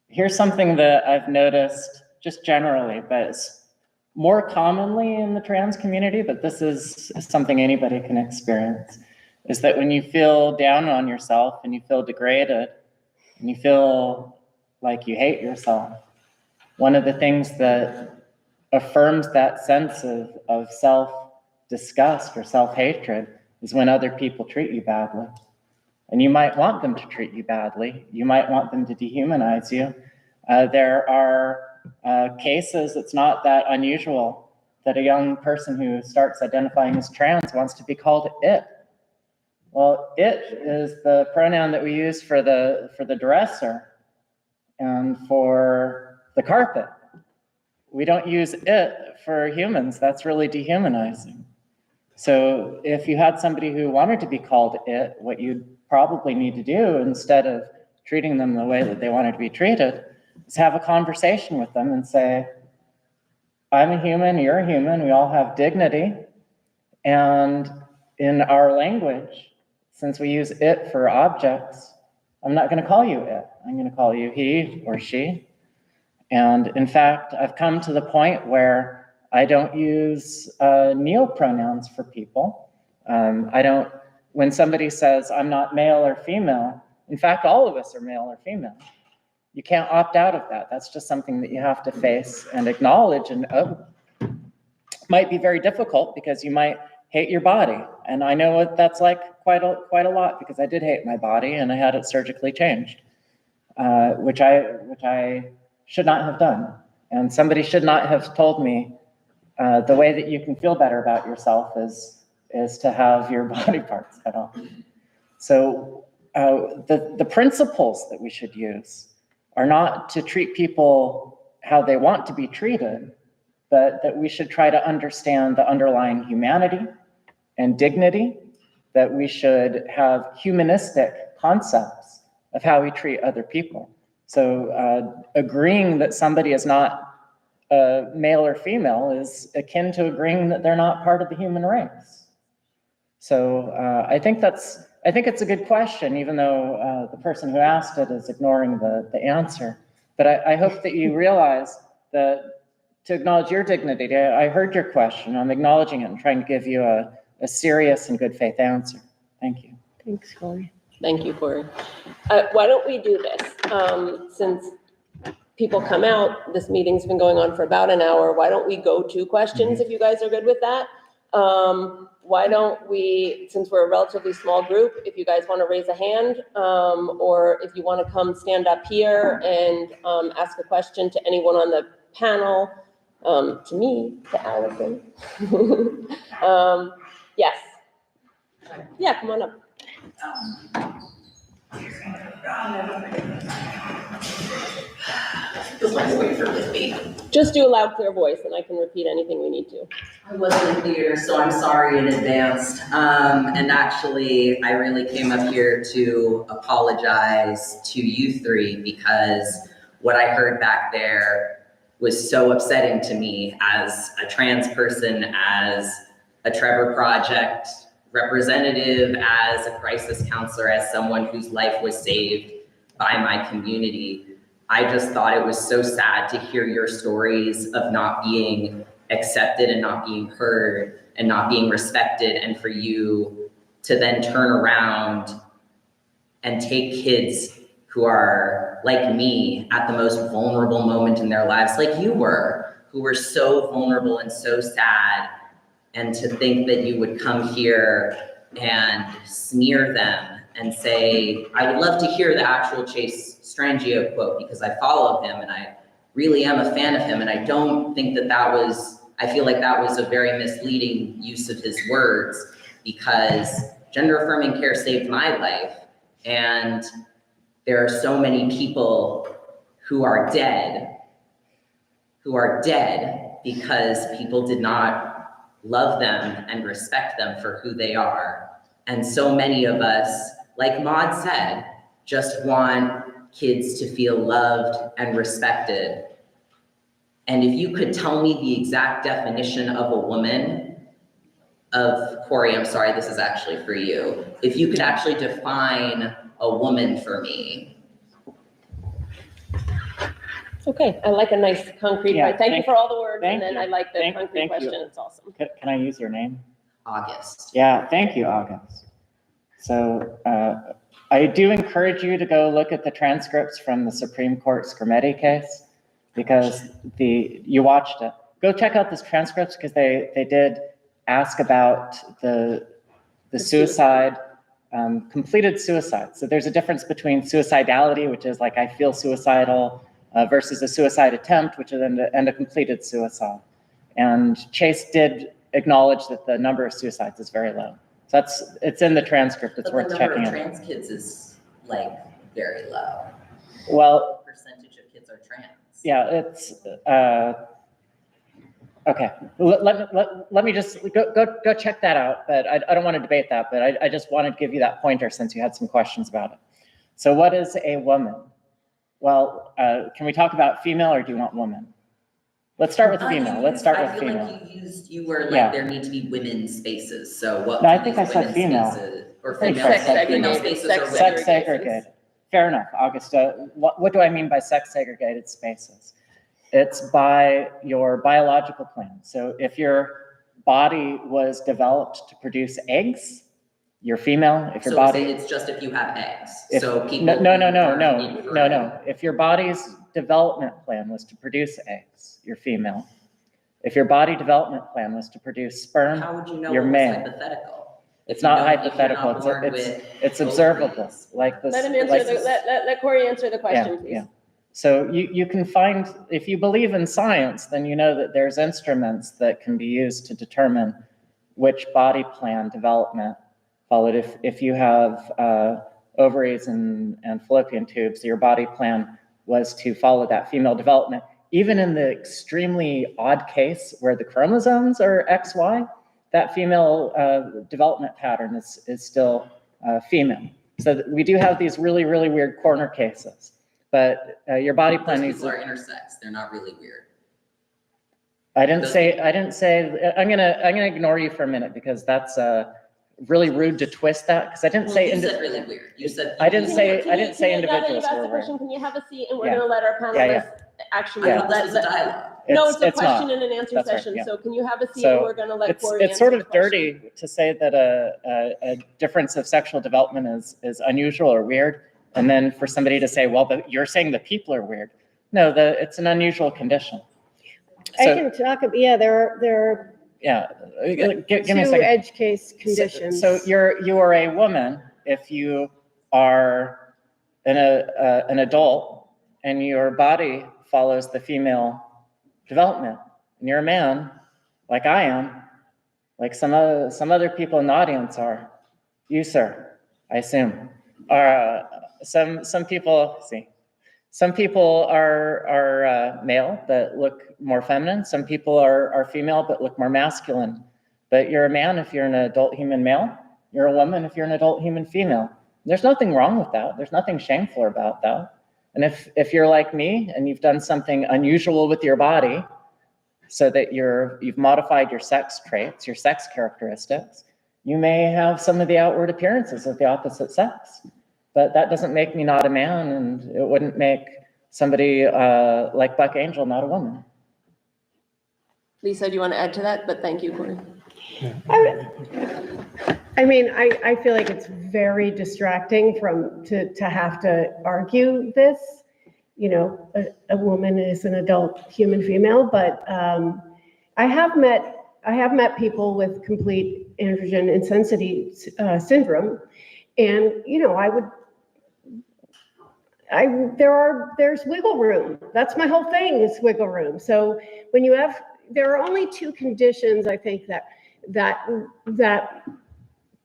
here's something that I've noticed just generally, but it's more commonly in the trans community, but this is something anybody can experience, is that when you feel down on yourself and you feel degraded and you feel like you hate yourself, one of the things that affirms that sense of self-disgust or self-hatred is when other people treat you badly. And you might want them to treat you badly. You might want them to dehumanize you. There are cases, it's not that unusual, that a young person who starts identifying as trans wants to be called it. Well, it is the pronoun that we use for the dresser and for the carpet. We don't use it for humans. That's really dehumanizing. So if you had somebody who wanted to be called it, what you'd probably need to do instead of treating them the way that they wanted to be treated is have a conversation with them and say, I'm a human, you're a human, we all have dignity. And in our language, since we use it for objects, I'm not going to call you it. I'm going to call you he or she. And in fact, I've come to the point where I don't use neopronouns for people. When somebody says I'm not male or female, In fact, all of us are male or female. You can't opt out of that. That's just something that you have to face and acknowledge. And might be very difficult because you might hate your body. And I know what that's like quite a lot, because I did hate my body and I had it surgically changed, which I should not have done. And somebody should not have told me the way that you can feel better about yourself is to have your body parts cut off. So the principles that we should use are not to treat people how they want to be treated, but that we should try to understand the underlying humanity and dignity, that we should have humanistic concepts of how we treat other people. So agreeing that somebody is not male or female is akin to agreeing that they're not part of the human race. So I think it's a good question, even though the person who asked it is ignoring the answer. But I hope that you realize that to acknowledge your dignity, I heard your question, I'm acknowledging it and trying to give you a serious and good faith answer. Thank you. Thanks, Corey. Thank you, Corey. Why don't we do this? Since people come out, this meeting's been going on for about an hour. Why don't we go to questions if you guys are good with that? Why don't we, since we're a relatively small group, if you guys want to raise a hand, or if you want to come stand up here and ask a question to anyone on the panel, to me, to Allison. Yes. Yeah, come on up. Just do a loud, clear voice, and I can repeat anything we need to. I wasn't in theater, so I'm sorry in advance. And actually, I really came up here to apologize to you three, because what I heard back there was so upsetting to me as a trans person, as a Trevor Project representative, as a crisis counselor, as someone whose life was saved by my community. I just thought it was so sad to hear your stories of not being accepted and not being heard and not being respected, and for you to then turn around and take kids who are like me at the most vulnerable moment in their lives, like you were, who were so vulnerable and so sad, and to think that you would come here and smear them and say, I would love to hear the actual Chase Strangio quote, because I follow him and I really am a fan of him, and I don't think that was, I feel like that was a very misleading use of his words, because gender affirming care saved my life, and there are so many people who are dead because people did not love them and respect them for who they are. And so many of us, like Maud said, just want kids to feel loved and respected. And if you could tell me the exact definition of a woman, of Corey, I'm sorry, this is actually for you. If you could actually define a woman for me. Okay, I like a nice concrete, Yeah, thank you for all the words, and thank then you. I like the concrete Thank you. question, it's awesome. Can I use your name? August. Yeah, thank you, August. So I do encourage you to go look at the transcripts from the Supreme Court Scrimetti case, because you watched it. Go check out those transcripts, because they did ask about the suicide, completed suicide. So there's a difference between suicidality, which is like I feel suicidal, versus a suicide attempt, which is and a completed suicide. And Chase did acknowledge that the number of suicides is very low. So it's in the transcript. It's worth checking out. The number of trans kids is like very low. Well, What percentage of kids are trans? yeah, it's okay. Let me just go check that out. But I don't want to debate that. But I just wanted to give you that pointer since you had some questions about it. So what is a woman? Well, can we talk about female, or do you want woman? Let's start with female. Let's start with female. I feel like you were like, Yeah. there need to be women's spaces. So what? No, I do think these I said women's female. spaces- Or Pretty female, sure I said female segregated. spaces or Sex women's. Sex segregated. Fair enough, Augusta. What do I mean by sex segregated spaces? It's by your biological plan. So if your body was developed to produce eggs, You're female, if your So body. it's just if you have eggs, If- so people. No, who aren't infertile. no. If your body's development plan was to produce eggs, you're female. If your body development plan was to produce sperm, How would you know you're it was male. hypothetical? It's If you not don't- if you're hypothetical, not born it's with it's observable, ovaries. like this. Let him answer like the, this- let Corey answer the question, please. yeah. So you can find, if you believe in science, then you know that there's instruments that can be used to determine which body plan development followed. If you have ovaries and fallopian tubes, your body plan was to follow that female development. Even in the extremely odd case where the chromosomes are XY, that female development pattern is still female. So we do have these really, really weird corner cases. But your body plan Those needs people to. are intersex, they're not really weird. I didn't say, I'm gonna ignore you for a minute because that's really rude to twist that, because I didn't Well, say. you said really weird, you said. I didn't say- Now that you've individuals asked were the question, can you have a seat and we're Yeah. gonna let our Yeah, yeah. panelists actually. I thought this was a dialogue. No, it's a not. question and an answer That's right, session, yeah. so can you have a seat So and we're gonna let Corey It's answer sort the of question. dirty to say that a difference of sexual development is unusual or weird, and then for somebody to say, well, but you're saying the people are weird. No, it's an unusual condition. I So, can talk, yeah, there yeah, give are me a two second. edge case conditions. So you are a woman if you are an adult and your body follows the female development, and you're a man, like I am, like some other people in the audience are. You, sir, I assume, are some people. Some people are male but look more feminine. Some people are female but look more masculine. But you're a man if you're an adult human male. You're a woman if you're an adult human female. There's nothing wrong with that. There's nothing shameful about that. And if you're like me and you've done something unusual with your body so that you've modified your sex traits, your sex characteristics, you may have some of the outward appearances of the opposite sex. But that doesn't make me not a man, and it wouldn't make somebody like Buck Angel not a woman. Lisa, do you want to add to that? But thank you, Corey. I mean, I feel like it's very distracting to have to argue this. You know, a woman is an adult human female, but I have met people with complete androgen insensity syndrome, and you know, there's wiggle room. That's my whole thing, is wiggle room. So when there are only two conditions, I think, that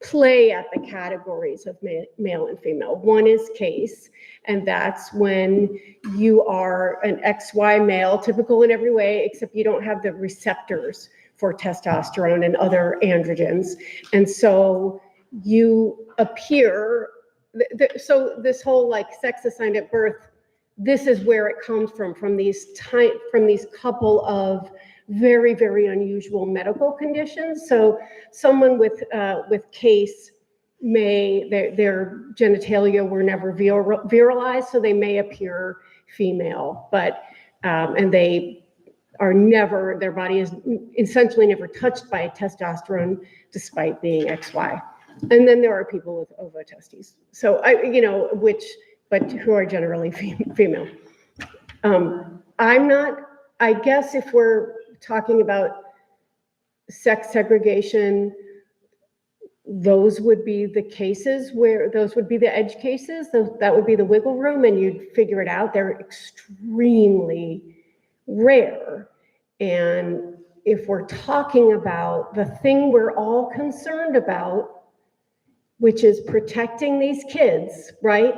play at the categories of male and female. One is case, and that's when you are an XY male, typical in every way, except you don't have the receptors for testosterone and other androgens. And so you appear, so this whole like sex assigned at birth, this is where it comes from these couple of very, very unusual medical conditions. So someone with case their genitalia were never virilized, so they may appear female, but and they are never, their body is essentially never touched by testosterone despite being XY. And then there are people with ovotestes. So but who are generally female. I guess if we're talking about sex segregation, those would be the cases those would be the edge cases. That would be the wiggle room, and you'd figure it out. They're extremely rare. And if we're talking about the thing we're all concerned about, which is protecting these kids, right?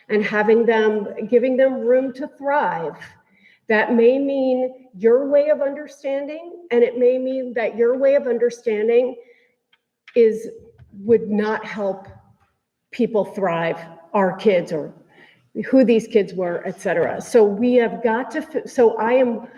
And giving them room to thrive. That may mean your way of understanding, and it may mean that your way of understanding would not help people thrive, our kids or who these kids were, et cetera. So we have got to,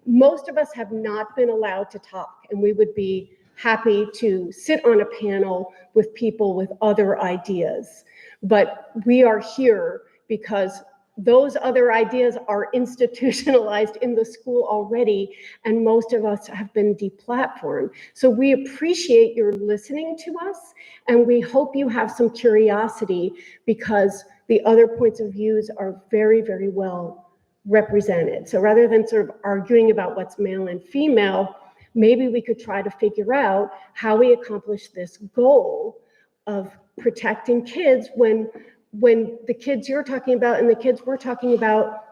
most of us have not been allowed to talk, and we would be happy to sit on a panel with people with other ideas. But we are here because those other ideas are institutionalized in the school already, and most of us have been deplatformed. So we appreciate your listening to us, and we hope you have some curiosity, because the other points of views are very, very well represented. So rather than sort of arguing about what's male and female, maybe we could try to figure out how we accomplish this goal of protecting kids when the kids you're talking about and the kids we're talking about,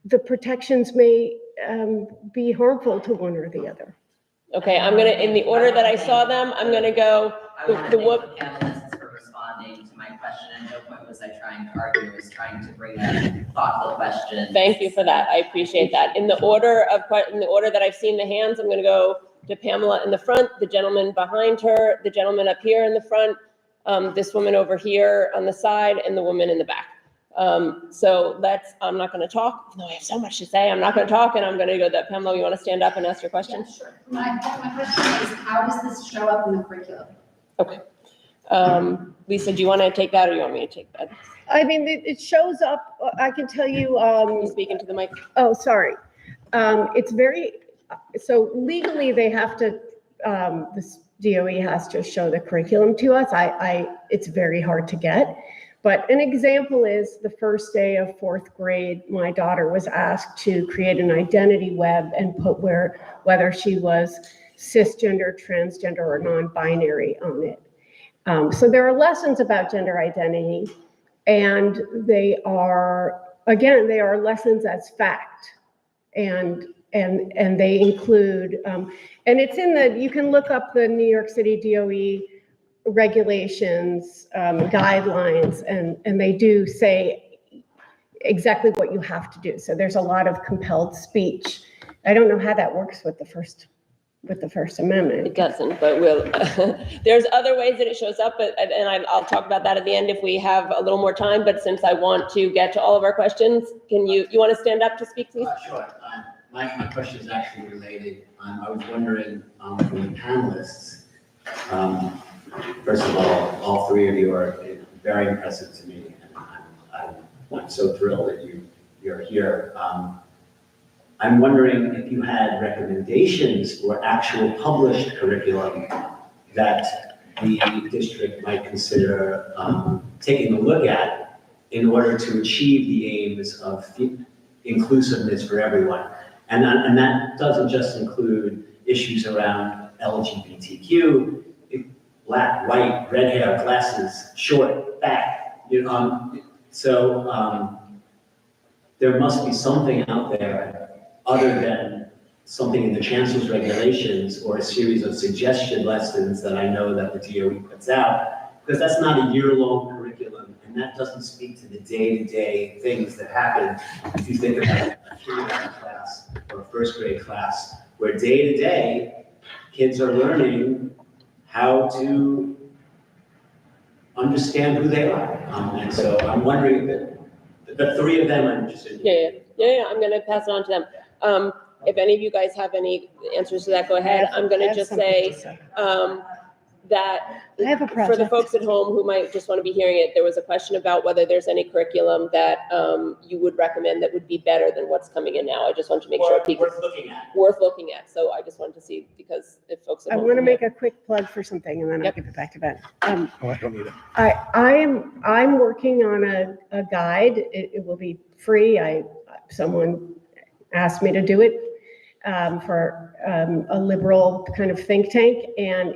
the protections may be harmful to one or the other. Okay, I'm gonna, in the order that I saw them, I'm gonna go, I want the to wo- thank the panelists for responding to my question, and no point was I trying to argue, I was trying to bring up thoughtful questions. Thank you for that, I appreciate that. In the order that I've seen the hands, I'm gonna go to Pamela in the front, the gentleman behind her, the gentleman up here in the front, this woman over here on the side, and the woman in the back. So I'm not gonna talk, no, I have so much to say, I'm not gonna talk, and I'm gonna go to Pamela, you wanna stand up and ask your question? Yeah, sure. My question is, how does this show up in the curriculum? Okay. Lisa, do you wanna take that, or you want me to take that? I mean, it shows up, I can tell you, Can you speak into the mic? oh, sorry. It's very, so legally they have to, this DOE has to show the curriculum to us. It's very hard to get. But an example is the first day of 4th grade, my daughter was asked to create an identity web and put whether she was cisgender, transgender, or non-binary on it. So there are lessons about gender identity, and they are lessons as fact. And they include, and it's you can look up the New York City DOE regulations, guidelines, and they do say exactly what you have to do. So there's a lot of compelled speech. I don't know how that works with the First Amendment. It doesn't, but there's other ways that it shows up, I'll talk about that at the end if we have a little more time, but since I want to get to all of our questions, you want to stand up to speak, please? Sure. My question is actually related. I was wondering, from the panelists, first of all three of you are very impressive to me, and I'm so thrilled that you're here. I'm wondering if you had recommendations for actual published curriculum that the district might consider taking a look at in order to achieve the aims of inclusiveness for everyone. And that doesn't just include issues around LGBTQ, black, white, red hair, glasses, short, fat, there must be something out there other than something in the chancellor's regulations or a series of suggestion lessons that I know that the DOE puts out, because that's not a year-long curriculum, and that doesn't speak to the day-to-day things that happen. If you think about a kindergarten class or a first grade class, where day-to-day kids are learning how to understand who they are. And so I'm wondering that the three of them I'm interested in. Yeah, I'm gonna pass it on to them. If any of you guys have any answers to that, go ahead. I'm gonna just say, that I have a for the project. folks at home who might just want to be hearing it, there was a question about whether there's any curriculum that you would recommend that would be better than what's coming in now. I just wanted to make sure people. Worth looking at. So I just wanted to see, because if folks at I home. want to make a quick plug for something, and then I'll Yep. give it back to Ben. Oh, I don't need it. I'm working on a guide. It will be free. Someone asked me to do it for a liberal kind of think tank, and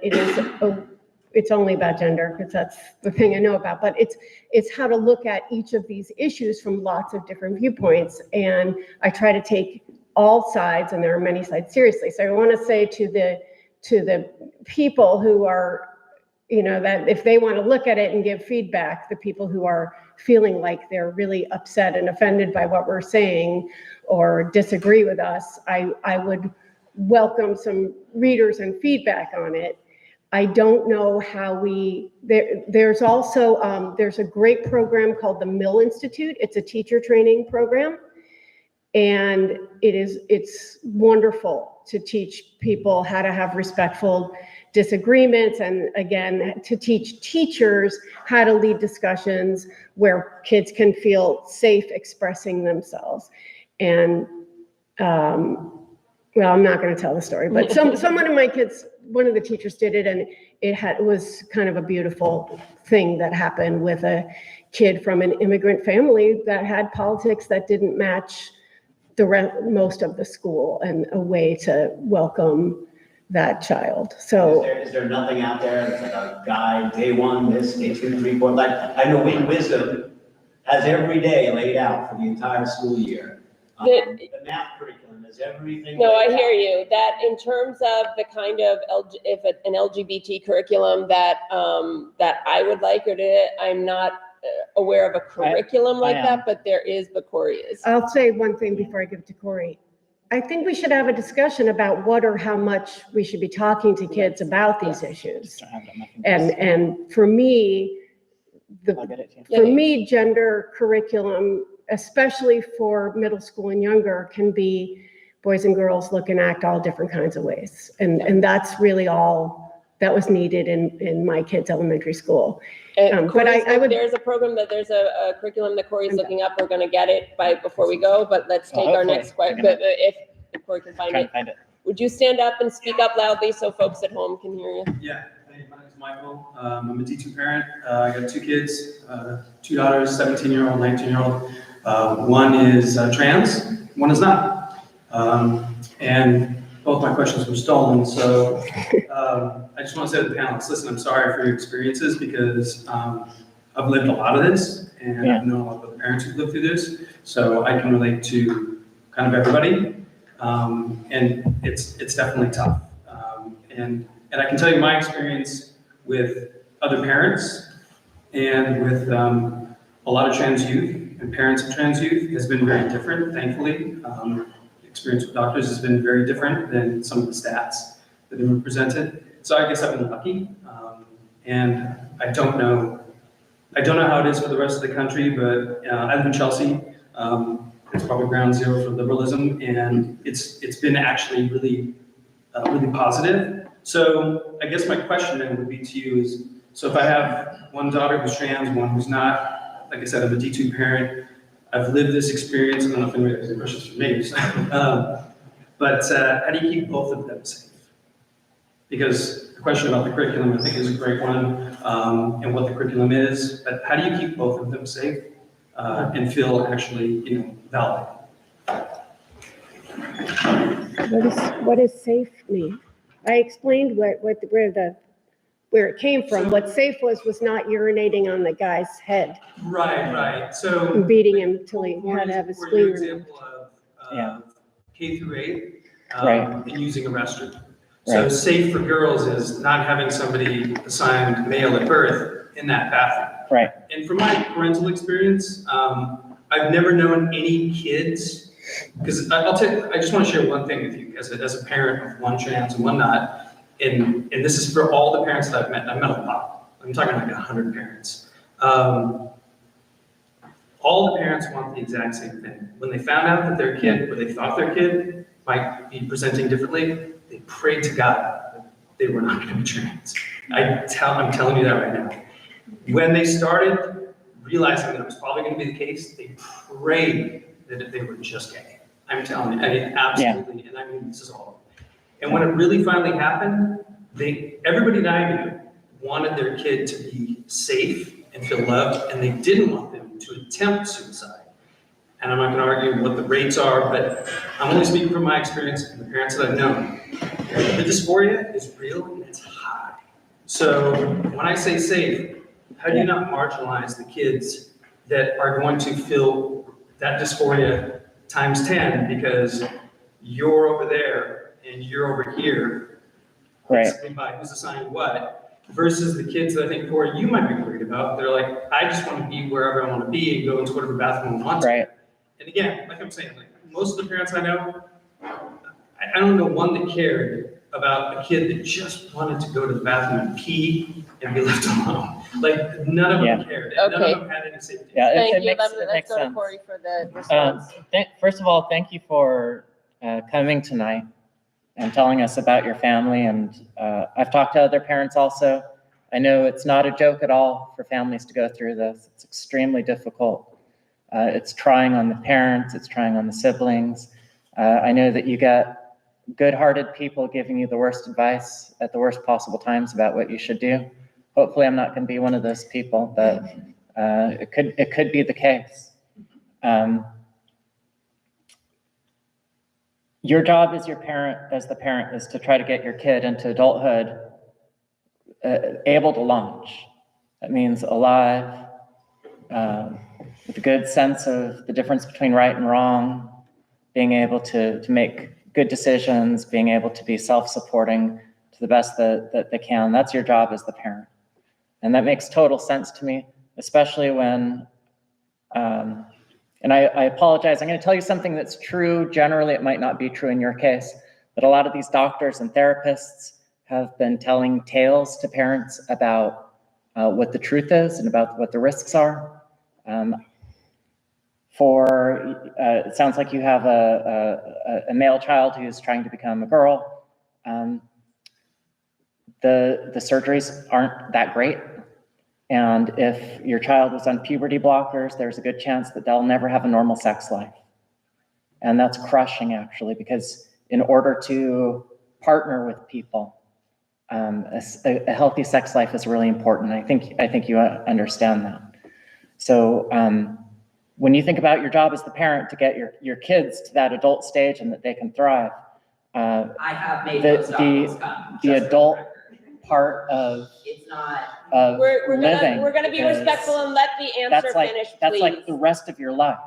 it's only about gender, because that's the thing I know about, but it's how to look at each of these issues from lots of different viewpoints, and I try to take all sides, and there are many sides, seriously. So I want to say to the people who are, that if they want to look at it and give feedback, the people who are feeling like they're really upset and offended by what we're saying or disagree with us, I would welcome some readers and feedback on it. I don't know how there's also, there's a great program called the Mill Institute. It's a teacher training program. And it's wonderful to teach people how to have respectful disagreements, and again, to teach teachers how to lead discussions where kids can feel safe expressing themselves. And, well, I'm not going to tell the story, but someone of my kids, one of the teachers did it, and it was kind of a beautiful thing that happened with a kid from an immigrant family that had politics that didn't match most of the school, and a way to welcome that child. So Is there nothing out there that's like a guide, day 1, this, day 2, 3, 4, like, I know Win Wisdom has every day laid out for the entire school year. The math curriculum is everything. No, I laid hear out. you. That in terms of the kind of, an LGBT curriculum that I would like, I'm not aware of a curriculum like am. that, but there is, but Corey is. I'll say one thing before I give it to Corey. I think we should have a discussion about what or how much we should be talking to kids about these issues. And for me, I'll get it to you. for me, gender curriculum, especially for middle school and younger, can be boys and girls look and act all different kinds of ways. And that's really all that was needed in my kids' elementary school. And But I would- there's a program there's a curriculum that Corey's looking up. We're gonna get it before we go, but let's take our hopefully. next question. But if Corey can find Trying it, to find it. would you stand up and speak up loudly so folks at home can hear you? Yeah, hey, my name's Michael. I'm a D2 parent. I got 2 kids, 2 daughters, 17-year-old, 19-year-old. One is trans, one is not. And both my questions were stolen, so I just want to say to the panelists, listen, I'm sorry for your experiences, because I've lived a lot of this, and I've known a lot of the parents who've lived through this, so I can relate to kind of everybody, and it's definitely tough. And I can tell you my experience with other parents and with a lot of trans youth and parents of trans youth has been very different, thankfully. Experience with doctors has been very different than some of the stats that have been presented. So I guess I've been lucky, and I don't know how it is for the rest of the country, but I live in Chelsea. It's probably ground zero for liberalism, and it's been actually really positive. So I guess my question then would be to you is, so if I have one daughter who's trans, one who's not, like I said, I'm a D2 parent, I've lived this experience. I don't know if anybody has any questions for me. But how do you keep both of them safe? Because the question about the curriculum, I think, is a great one, and what the curriculum is. But how do you keep both of them safe and feel actually, valid? What does safe mean? I explained where it came from. What safe was not urinating on the guy's head, Right. So beating him till he had to have his for spleen your removed. example of K through 8, Right. and using a restroom. So safe for girls is not having somebody assigned male at birth in that bathroom. Right. And from my parental experience, I've never known any kids, because I just want to share one thing with you as a parent of one trans and one not, and this is for all the parents that I've met, and I've met a lot. I'm talking like 100 parents. All the parents want the exact same thing. When they found out that their kid, or they thought their kid might be presenting differently, they prayed to God that they were not going to be trans. I'm telling you that right now. When they started realizing that it was probably going to be the case, they prayed that they were just gay. I'm telling you, I mean, absolutely, and I mean, this is all. And when it really finally happened, everybody that I knew wanted their kid to be safe and feel loved, and they didn't want them to attempt suicide. And I'm not going to argue what the rates are, but I'm only speaking from my experience and the parents that I've known. The dysphoria is real and it's high. So when I say safe, how do you not marginalize the kids that are going to feel that dysphoria times 10 because you're over there and you're over here, Right. by who's assigned what, versus the kids that I think, Corey, you might be worried about. They're like, I just want to be wherever I want to be and go into whatever bathroom I want to. Right. And again, like I'm saying, like most of the parents I know, I don't know one that cared about a kid that just wanted to go to the bathroom and pee and be left alone. Like none of them cared. And none of them had any safety. Yeah, Thank it you. makes Let's go to sense. Corey for the response. First of all, thank you for coming tonight. and telling us about your family. And I've talked to other parents also. I know it's not a joke at all for families to go through this. It's extremely difficult. It's trying on the parents, it's trying on the siblings. I know that you get good-hearted people giving you the worst advice at the worst possible times about what you should do. Hopefully I'm not going to be one of those people, but it could be the case. Your job as the parent is to try to get your kid into adulthood able to launch. That means alive, with a good sense of the difference between right and wrong, being able to make good decisions, being able to be self-supporting to the best that they can. That's your job as the parent. And that makes total sense to me, especially when, and I apologize, I'm going to tell you something that's true. Generally, it might not be true in your case, but a lot of these doctors and therapists have been telling tales to parents about what the truth is and about what the risks are. It sounds like you have a male child who's trying to become a girl. The surgeries aren't that great. And if your child is on puberty blockers, there's a good chance that they'll never have a normal sex life. And that's crushing, actually, because in order to partner with people, a healthy sex life is really important. I think you understand that. So when you think about your job as the parent to get your kids to that adult stage and that they can thrive, I have made those doctors come. the adult part of It's not. We're gonna be respectful and let the answer finish, please. That's like the rest of your life.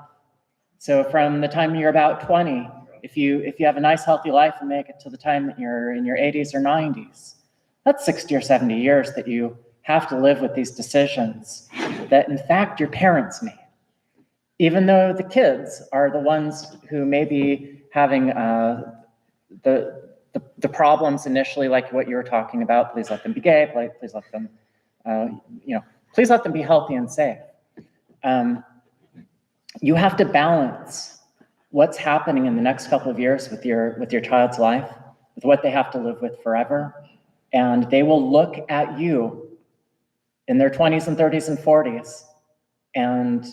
So from the time you're about 20, if you have a nice healthy life and make it to the time that you're in your 80s or 90s, that's 60 or 70 years that you have to live with these decisions that in fact your parents made. Even though the kids are the ones who may be having the problems initially, like what you were talking about. Please let them be gay. Please let them, please let them be healthy and safe. You have to balance what's happening in the next couple of years with your child's life, with what they have to live with forever, and they will look at you in their 20s and 30s and 40s, and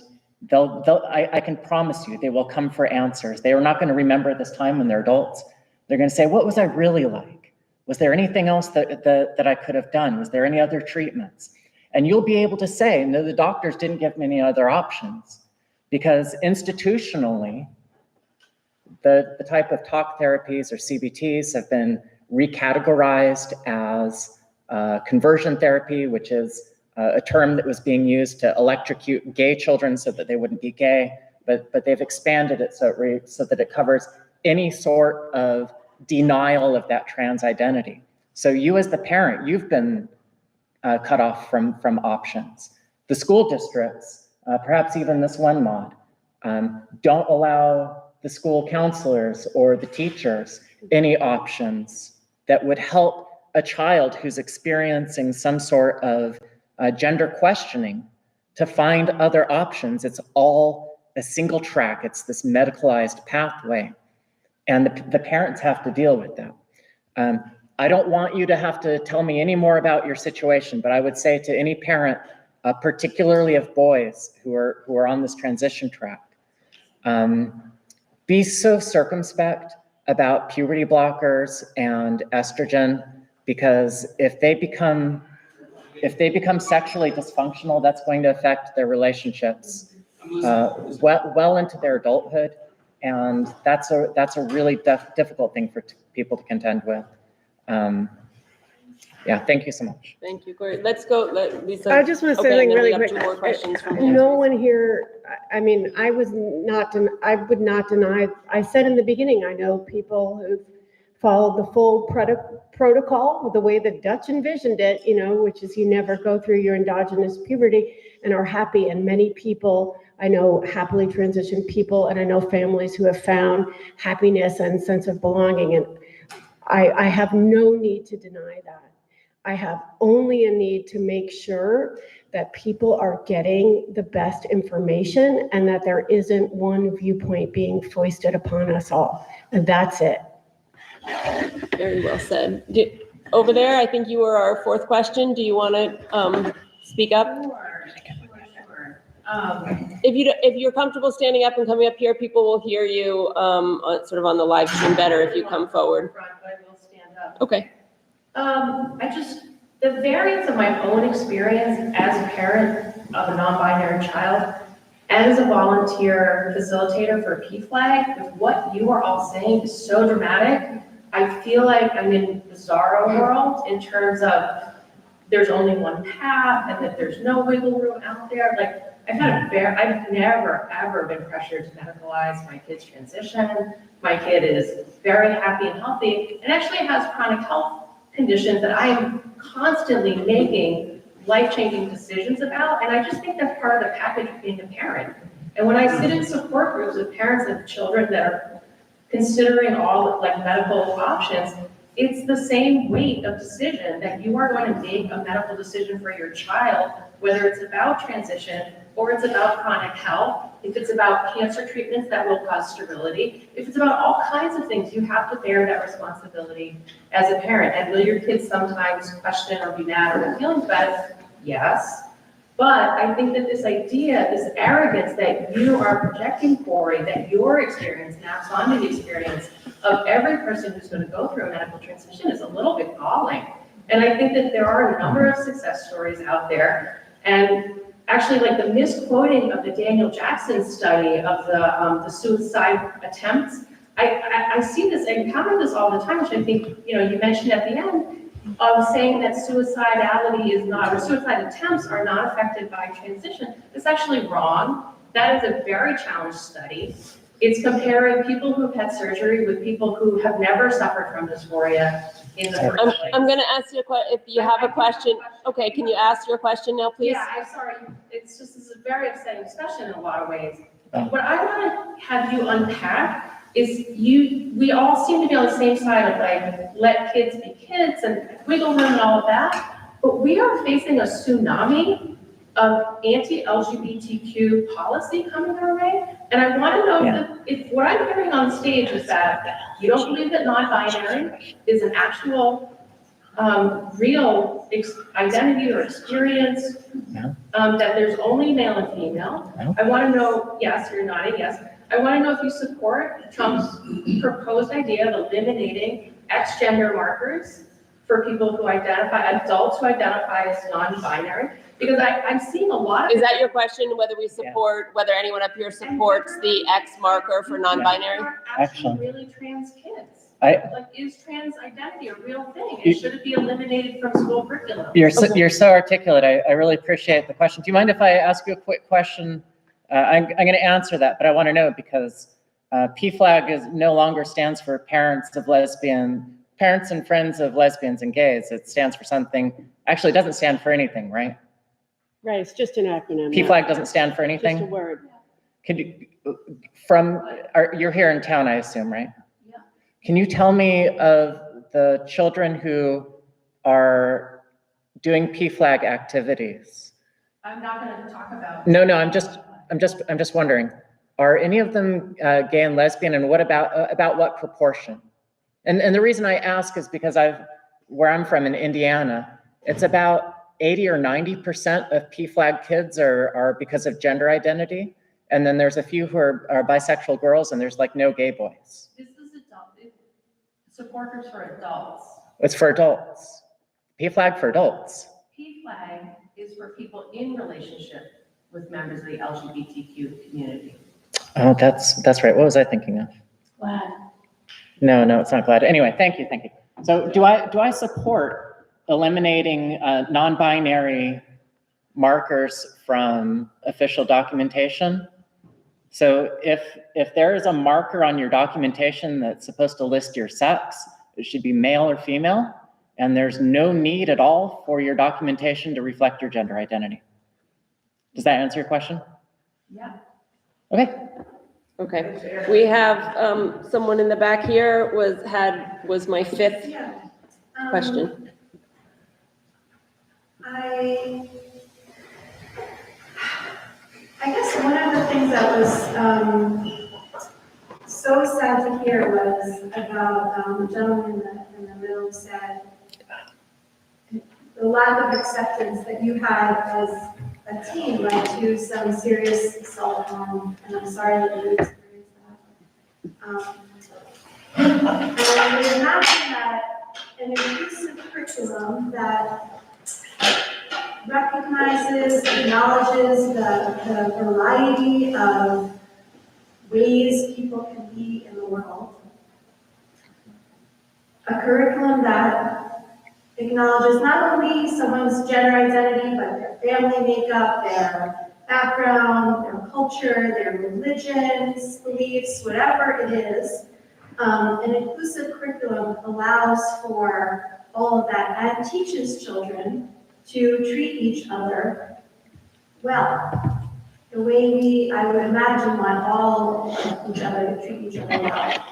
I can promise you, they will come for answers. They are not going to remember this time when they're adults. They're going to say, what was I really like? Was there anything else that I could have done? Was there any other treatments? And you'll be able to say, no, the doctors didn't give me any other options, because institutionally, the type of talk therapies or CBTs have been recategorized as conversion therapy, which is a term that was being used to electrocute gay children so that they wouldn't be gay, but they've expanded it so that it covers any sort of denial of that trans identity. So you as the parent, you've been cut off from options. The school districts, perhaps even this one mod, don't allow the school counselors or the teachers any options that would help a child who's experiencing some sort of gender questioning to find other options. It's all a single track. It's this medicalized pathway. And the parents have to deal with that. I don't want you to have to tell me any more about your situation, but I would say to any parent, particularly of boys who are on this transition track, be so circumspect about puberty blockers and estrogen, because if they become sexually dysfunctional, that's going to affect their relationships well into their adulthood. And that's a really difficult thing for people to contend with. Yeah, thank you so much. Thank you, Corey. Let's go, Lisa. I just want to say Okay, something and then we really have quick. 2 more questions from him. No one here, I mean, I would not deny, I said in the beginning, I know people who've followed the full protocol, the way the Dutch envisioned it, which is you never go through your endogenous puberty and are happy. And many people, I know happily transitioned people, and I know families who have found happiness and sense of belonging. And I have no need to deny that. I have only a need to make sure that people are getting the best information and that there isn't one viewpoint being foisted upon us all. And that's it. Very well said. Over there, I think you were our fourth question. Do you want to speak up? Sure. If you're comfortable standing up and coming up here, people will hear you sort of on the live stream better if you come forward. But I will stand up. Okay. The variance of my own experience as a parent of a non-binary child and as a volunteer facilitator for PFLAG, with what you are all saying is so dramatic. I feel like I'm in bizarro world in terms of there's only one path and that there's no wiggle room out there. Like, I've never, ever been pressured to medicalize my kid's transition. My kid is very happy and healthy and actually has chronic health conditions that I am constantly making life-changing decisions about. And I just think that's part of the package of being a parent. And when I sit in support groups with parents of children that are considering all like medical options, it's the same weight of decision that you are going to make a medical decision for your child, whether it's about transition or it's about chronic health, if it's about cancer treatments that will cause sterility, if it's about all kinds of things, you have to bear that responsibility as a parent. And will your kids sometimes question or be mad or have feelings about it? Yes. But I think that this idea, this arrogance that you are projecting for, that your experience maps onto the experience of every person who's going to go through a medical transition is a little bit galling. And I think that there are a number of success stories out there. And actually, like the misquoting of the Daniel Jackson study of the suicide attempts, I see this, I encounter this all the time, which I think, you mentioned at the end, of saying that suicidality is not, or suicide attempts are not affected by transition. It's actually wrong. That is a very challenged study. It's comparing people who've had surgery with people who have never suffered from dysphoria in the first place. I'm going to ask you if you have a question. Okay, can you ask your question now, please? Yeah, I'm sorry. It's just, this is a very upsetting discussion in a lot of ways. What I want to have you unpack is we all seem to be on the same side of like, let kids be kids and wiggle room and all of that, but we are facing a tsunami of anti-LGBTQ policy coming our way. And I want to know if what I'm hearing on stage is that you don't believe that non-binary is an actual real identity or experience, that there's only male and female. I want to know, yes, you're nodding, yes. I want to know if you support Trump's proposed idea of eliminating X-gender markers for people who adults who identify as non-binary, because I'm seeing a lot of. Is that your question, whether we support, whether anyone up here supports the X marker for non-binary? Actually really trans kids. Like, is trans identity a real thing? And should it be eliminated from school curriculum? You're so articulate. I really appreciate the question. Do you mind if I ask you a quick question? I'm going to answer that, but I want to know because PFLAG no longer stands for parents and friends of lesbians and gays. It stands for something. Actually, it doesn't stand for anything, right? Right, it's just an acronym. PFLAG doesn't stand for anything. Just a word. You're here in town, I assume, right? Yeah. Can you tell me of the children who are doing PFLAG activities? I'm not going to talk about. No, I'm just wondering, are any of them gay and lesbian, and what about what proportion? And the reason I ask is because where I'm from in Indiana, it's about 80 or 90% of PFLAG kids are because of gender identity. And then there's a few who are bisexual girls, and there's like no gay boys. This is supporters for adults. It's for adults. PFLAG for adults. PFLAG is for people in relationship with members of the LGBTQ community. Oh, that's right. What was I thinking of? GLAAD. No, it's not GLAAD. Anyway, thank you. So do I support eliminating non-binary markers from official documentation? So if there is a marker on your documentation that's supposed to list your sex, it should be male or female, and there's no need at all for your documentation to reflect your gender identity. Does that answer your question? Yeah. Okay. We have someone in the back here was my fifth question. I guess one of the things that was so sad to hear was about the gentleman in the middle said the lack of acceptance that you had as a teen led to some serious self-harm, and I'm sorry that you experienced that. And I would imagine that an inclusive curriculum that recognizes, acknowledges the variety of ways people can be in the world. A curriculum that acknowledges not only someone's gender identity, but their family makeup, their background, their culture, their religions, beliefs, whatever it is. An inclusive curriculum allows for all of that and teaches children to treat each other well. The way I would imagine, want all of each other to treat each other well.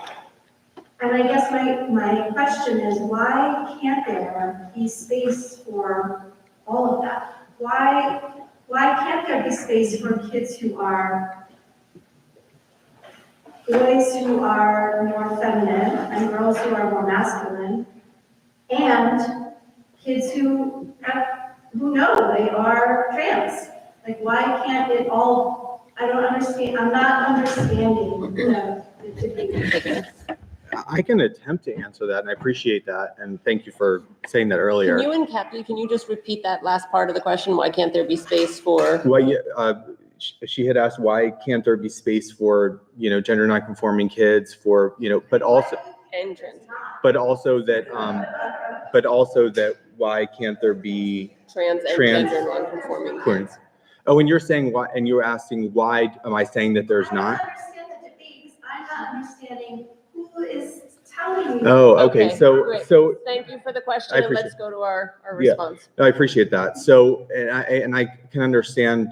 And I guess my question is, why can't there be space for all of that? Why can't there be space for kids who are boys who are more feminine and girls who are more masculine, and kids who know they are trans? Like, why can't it all, I don't understand, I'm not understanding the debate. I can attempt to answer that, and I appreciate that, and thank you for saying that earlier. Can you and Kathy, can you just repeat that last part of the question? Why can't there be space for? Well, yeah, she had asked, why can't there be space for, gender nonconforming kids, for, but also, And trans. but also that why can't there be Trans and gender nonconforming kids. Oh, and you're saying why, and you're asking why am I saying that there's not? I don't understand the debate because I'm not understanding who is telling you. Oh, okay, great. so Thank you for the question, I and appreciate let's go to our Yeah. response. No, I appreciate that. So, and I can understand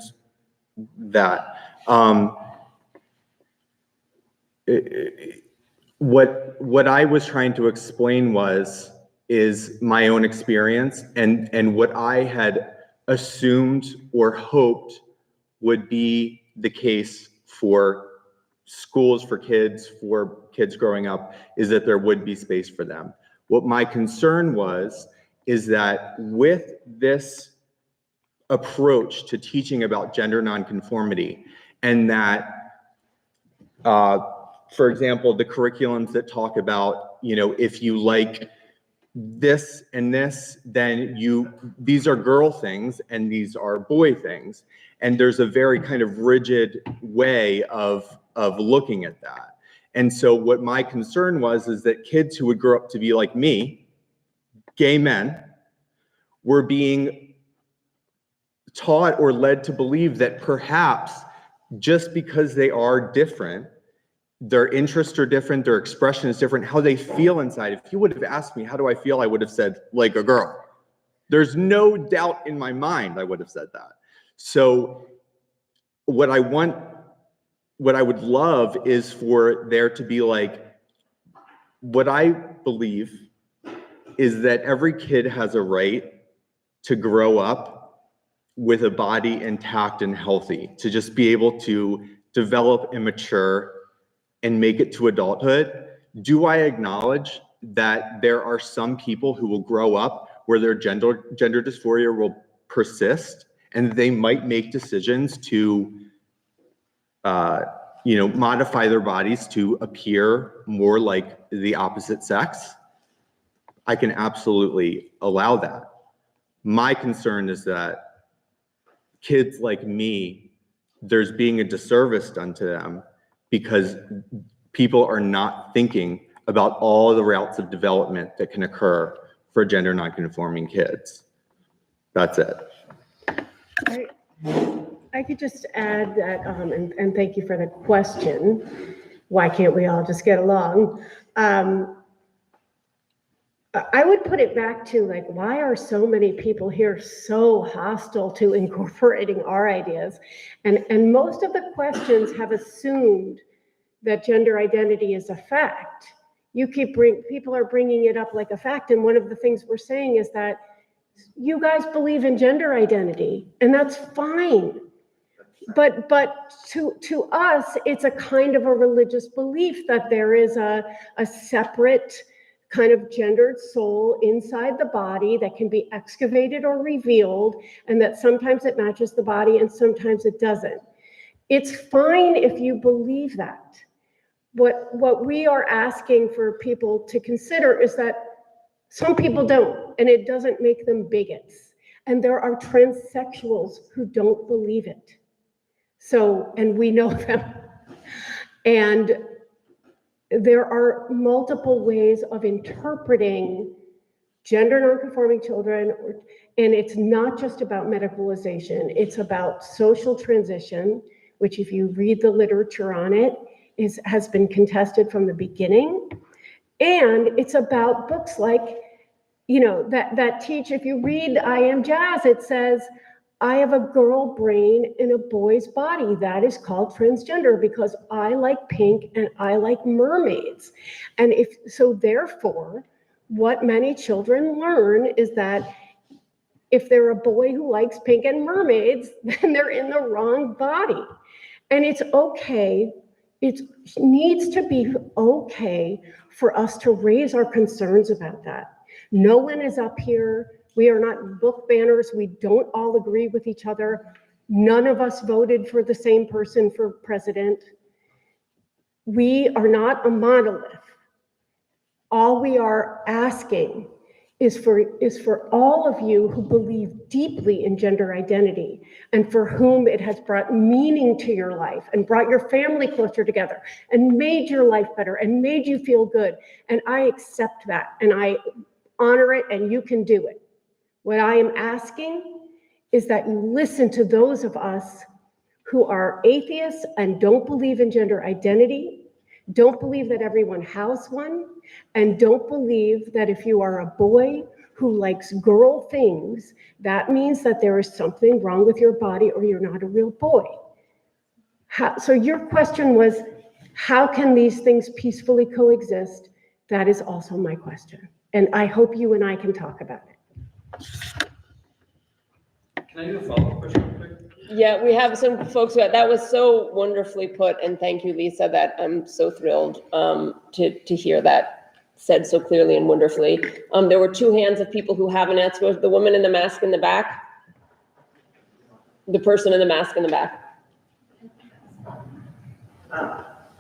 that. What I was trying to explain is my own experience and what I had assumed or hoped would be the case for schools, for kids growing up, is that there would be space for them. What my concern is that with this approach to teaching about gender nonconformity, and that, for example, the curriculums that talk about, if you like this and this, then these are girl things and these are boy things. And there's a very kind of rigid way of looking at that. And so what my concern is that kids who would grow up to be like me, gay men, were being taught or led to believe that perhaps just because they are different, their interests are different, their expression is different, how they feel inside. If you would have asked me, how do I feel? I would have said, like a girl. There's no doubt in my mind I would have said that. So what I would love is for there to be what I believe is that every kid has a right to grow up with a body intact and healthy, to just be able to develop and mature and make it to adulthood. Do I acknowledge that there are some people who will grow up where their gender dysphoria will persist, and they might make decisions to modify their bodies to appear more like the opposite sex? I can absolutely allow that. My concern is that kids like me, there's being a disservice done to them because people are not thinking about all the routes of development that can occur for gender nonconforming kids. That's it. I could just add that, and thank you for the question. Why can't we all just get along? I would put it back to why are so many people here so hostile to incorporating our ideas? And most of the questions have assumed that gender identity is a fact. People are bringing it up like a fact. And one of the things we're saying is that you guys believe in gender identity, and that's fine. But to us, it's a kind of a religious belief that there is a separate kind of gendered soul inside the body that can be excavated or revealed, and that sometimes it matches the body and sometimes it doesn't. It's fine if you believe that. What we are asking for people to consider is that some people don't, and it doesn't make them bigots. And there are transsexuals who don't believe it. So, and we know them. And there are multiple ways of interpreting gender nonconforming children, and it's not just about medicalization, it's about social transition, which if you read the literature on it, has been contested from the beginning. And it's about books like, that teach, if you read I Am Jazz, it says, I have a girl brain in a boy's body. That is called transgender because I like pink and I like mermaids. And therefore, what many children learn is that if they're a boy who likes pink and mermaids, then they're in the wrong body. And it's okay. It needs to be okay for us to raise our concerns about that. No one is up here. We are not book banners. We don't all agree with each other. None of us voted for the same person for president. We are not a monolith. All we are asking is for all of you who believe deeply in gender identity and for whom it has brought meaning to your life and brought your family closer together and made your life better and made you feel good. And I accept that and I honor it, and you can do it. What I am asking is that you listen to those of us who are atheists and don't believe in gender identity, don't believe that everyone has one, and don't believe that if you are a boy who likes girl things, that means that there is something wrong with your body or you're not a real boy. So your question was, how can these things peacefully coexist? That is also my question. And I hope you and I can talk about it. Can I do a follow-up question real quick? Yeah, we have some folks that was so wonderfully put, and thank you, Lisa, that I'm so thrilled to hear that said so clearly and wonderfully. There were two hands of people who haven't answered. The woman in the mask in the back. The person in the mask in the back.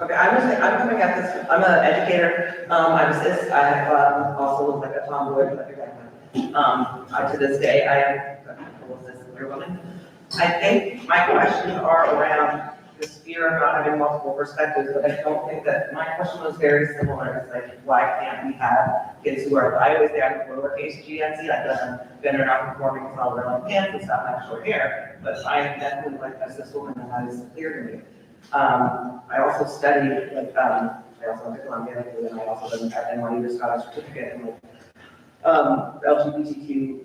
Okay, I'm coming at this, I'm an educator, I'm cis, I have also look like a tomboy, like a guy. To this day, I am a cis queer woman. I think my questions are around this fear of not having multiple perspectives, but I don't think that, my question was very similar. It's like, why can't we have kids who are, I always say I'm lowercase GNC, like gender non-conforming, so I'll wear like pants and stuff, and have short hair, but I am definitely like a cis woman, and that is clear to me. I also studied, I also went to Columbia, and I also did an NYU just got a certificate in LGBTQ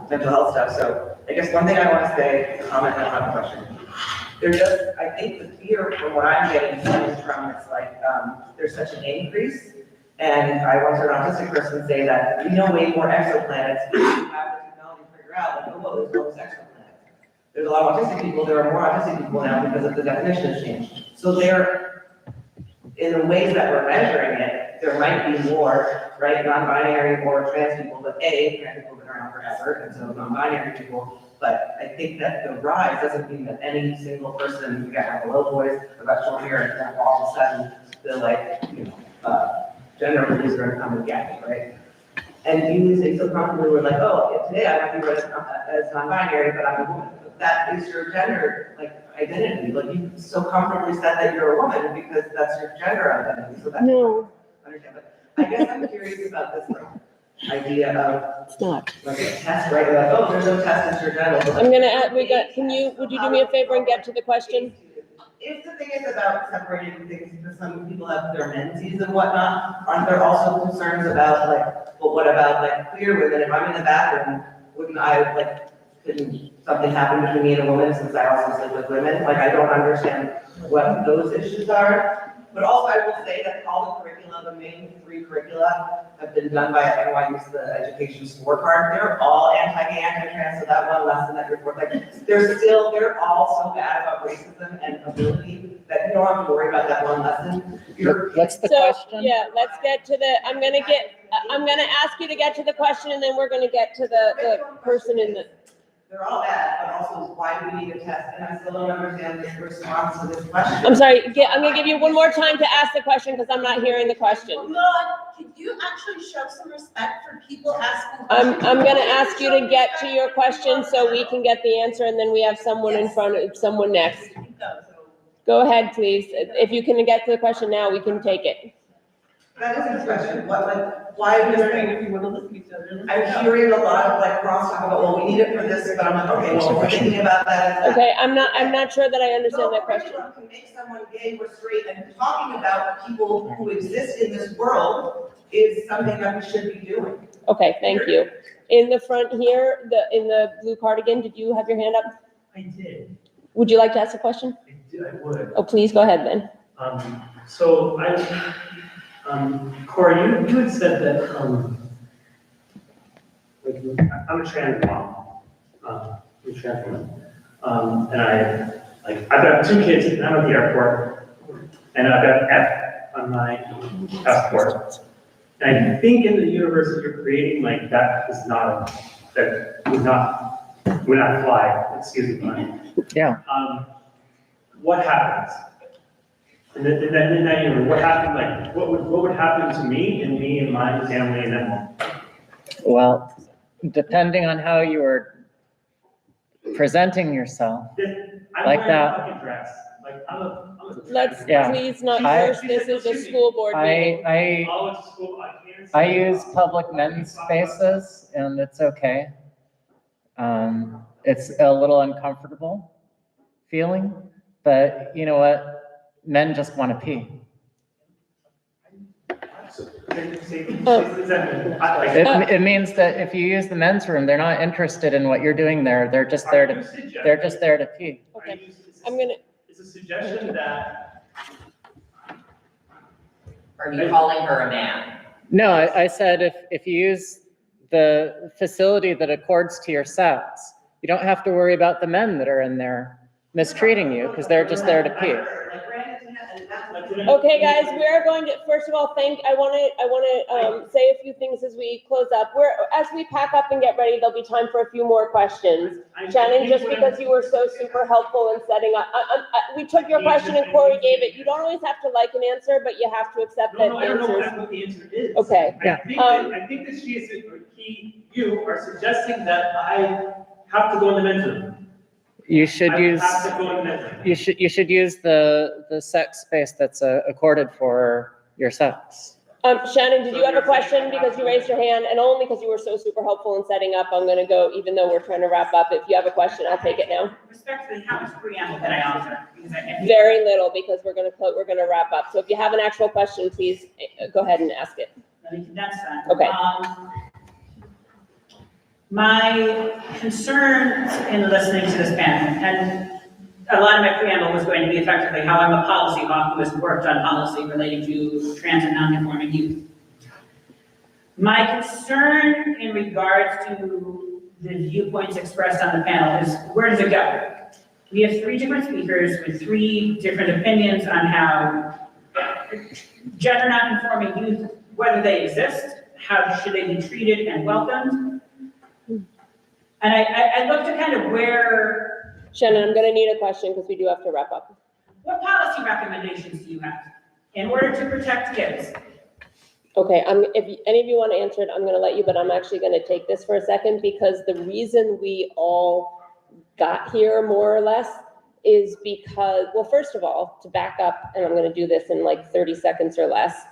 mental health stuff. So I guess one thing I want to say, comment and I have a question. I think the fear from what I'm getting is from, it's like, there's such an increase. And I want to an autistic person say that we know way more exoplanets. We have the technology to figure out, like, oh, there's all these exoplanets. There's a lot of autistic people, there are more autistic people now because of the definition has changed. So in the ways that we're measuring it, there might be more, right, non-binary or trans people, but trans people have been around forever, and so non-binary people. But I think that the rise doesn't mean that any single person, you got a little voice, about short hair, and that all of a sudden, the gender beliefs are gonna come again, right? And you say so comfortably, we're like, oh, today I might be read as non-binary, but I'm a woman. But that is your gender, identity. Like, you so comfortably said that you're a woman because that's your gender identity. So that's No. Understand. But I guess I'm curious about this idea of It's not. like a test, right? Like, oh, there's no test in your gender. I'm gonna add, would you do me a favor and get to the question? If the thing is about separating things, because some people have their menses and whatnot, aren't there also concerns about what about queer women? If I'm in the bathroom, wouldn't I couldn't something happen between me and a woman since I also sleep with women? I don't understand what those issues are. But also I will say that all the curricula, the main 3 curricula have been done by NYU's the education scorecard. They're all anti-gay, anti-trans, so that one lesson that you're, like, they're all so bad about racism and ability that you don't have to worry about that one lesson. What's the So, question? yeah, let's get to the, I'm gonna ask you to get to the question and then we're gonna get to the person in the, They're all bad, but also why do we need a test? And I still don't understand the response to this question. I'm sorry, I'm gonna give you one more time to ask the question because I'm not hearing the question. No, could you actually show some respect for people asking I'm questions? gonna ask you to get to your question so we can get the answer and then we have someone in front of, someone next. Go ahead, please. If you can get to the question now, we can take it. That is a question, why do I'm hearing a lot of like cross talk about, well, we need it for this, but I'm like, okay, well, we're thinking about that. Okay, I'm not sure that I understand that question. No curriculum can make someone gay or straight, and talking about people who exist in this world is something that we should be doing. Okay, thank you. In the front here, in the blue cardigan, did you have your hand up? I did. Would you like to ask a question? I would. Oh, please go ahead then. So Corey, you had said that, like, I'm a trans mom. I'm a trans woman. And I've got 2 kids and I'm at the airport and I've got F on my passport. And I think in the universe that you're creating, like, that would not fly, excuse me. Yeah. What happens? And then you know, what happened, like, what would happen to me and my family and them? Well, depending on how you were presenting yourself, I'm like wearing that. a fucking dress. Like, Let's Yeah. please not I- first, this is a school board meeting. Oh, it's school, I can't. I use public men's spaces and it's okay. It's a little uncomfortable feeling, but you know what? Men just want to pee. It means that if you use the men's room, they're not interested in what you're doing there. They're just there to pee. Okay, I'm gonna, It's a suggestion that. Are you calling her a man? No, I said if you use the facility that accords to your sex, you don't have to worry about the men that are in there mistreating you because they're just there to pee. okay, guys, we're going to, first of all, I want to say a few things as we close up. As we pack up and get ready, there'll be time for a few more questions. Shannon, just because you were so super helpful in setting up, we took your question and Corey gave it. You don't always have to like an answer, but you have to accept that No, I don't know answers. what the answer is. Okay. I think that she is, or you are suggesting that I have to go in the men's room. You should use. I have to go in the men's room. You should use the sex space that's accorded for your sex. Shannon, did you have a question because you raised your hand and only because you were so super helpful in setting up? I'm gonna go, even though we're trying to wrap up. If you have a question, I'll take it now. Respectfully, how much preamble can I offer? Because I Very little because we're gonna wrap up. So if you have an actual question, please go ahead and ask it. Let me condense that. Okay. My concern in listening to this panel, and a lot of my preamble was going to be effectively how I'm a policy hawk who has worked on policy relating to trans and non-conforming youth. My concern in regards to the viewpoints expressed on the panel is, where does it go? We have 3 different speakers with 3 different opinions on how gender non-conforming youth, whether they exist, how should they be treated and welcomed. And I look to kind of where. Shannon, I'm gonna need a question because we do have to wrap up. What policy recommendations do you have in order to protect kids? Okay, if any of you want to answer it, I'm gonna let you, but I'm actually gonna take this for a second because the reason we all got here more or less is because, well, first of all, to back up, and I'm gonna do this in like 30 seconds or less,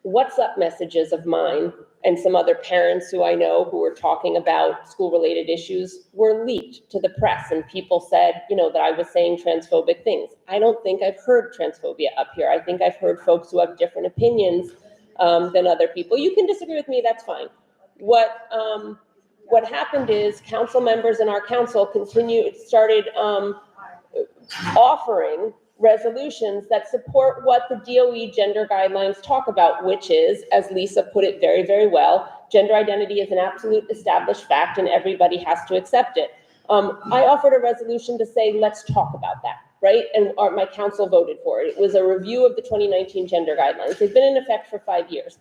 WhatsApp messages of mine and some other parents who I know who were talking about school-related issues were leaked to the press, and people said, that I was saying transphobic things. I don't think I've heard transphobia up here. I think I've heard folks who have different opinions than other people. You can disagree with me, that's fine. What happened is council members in our council started offering resolutions that support what the DOE gender guidelines talk about, which is, as Lisa put it very, very well, gender identity is an absolute established fact and everybody has to accept it. I offered a resolution to say, let's talk about that, right? And my council voted for it. It was a review of the 2019 gender guidelines. They've been in effect for 5 years.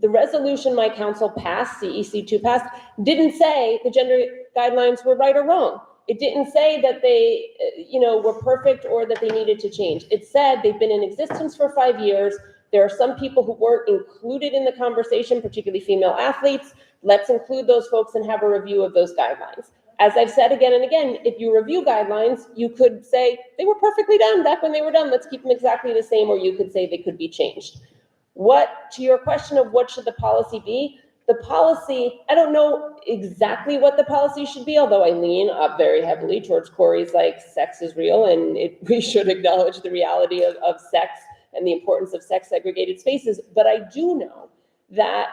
The resolution my council passed, CEC2 passed, didn't say the gender guidelines were right or wrong. It didn't say that they, were perfect or that they needed to change. It said they've been in existence for 5 years. There are some people who weren't included in the conversation, particularly female athletes. Let's include those folks and have a review of those guidelines. As I've said again and again, if you review guidelines, you could say they were perfectly done back when they were done. Let's keep them exactly the same, or you could say they could be changed. To your question of what should the policy be, the policy, I don't know exactly what the policy should be, although I lean up very heavily towards Corey's like sex is real and we should acknowledge the reality of sex and the importance of sex segregated spaces. But I do know that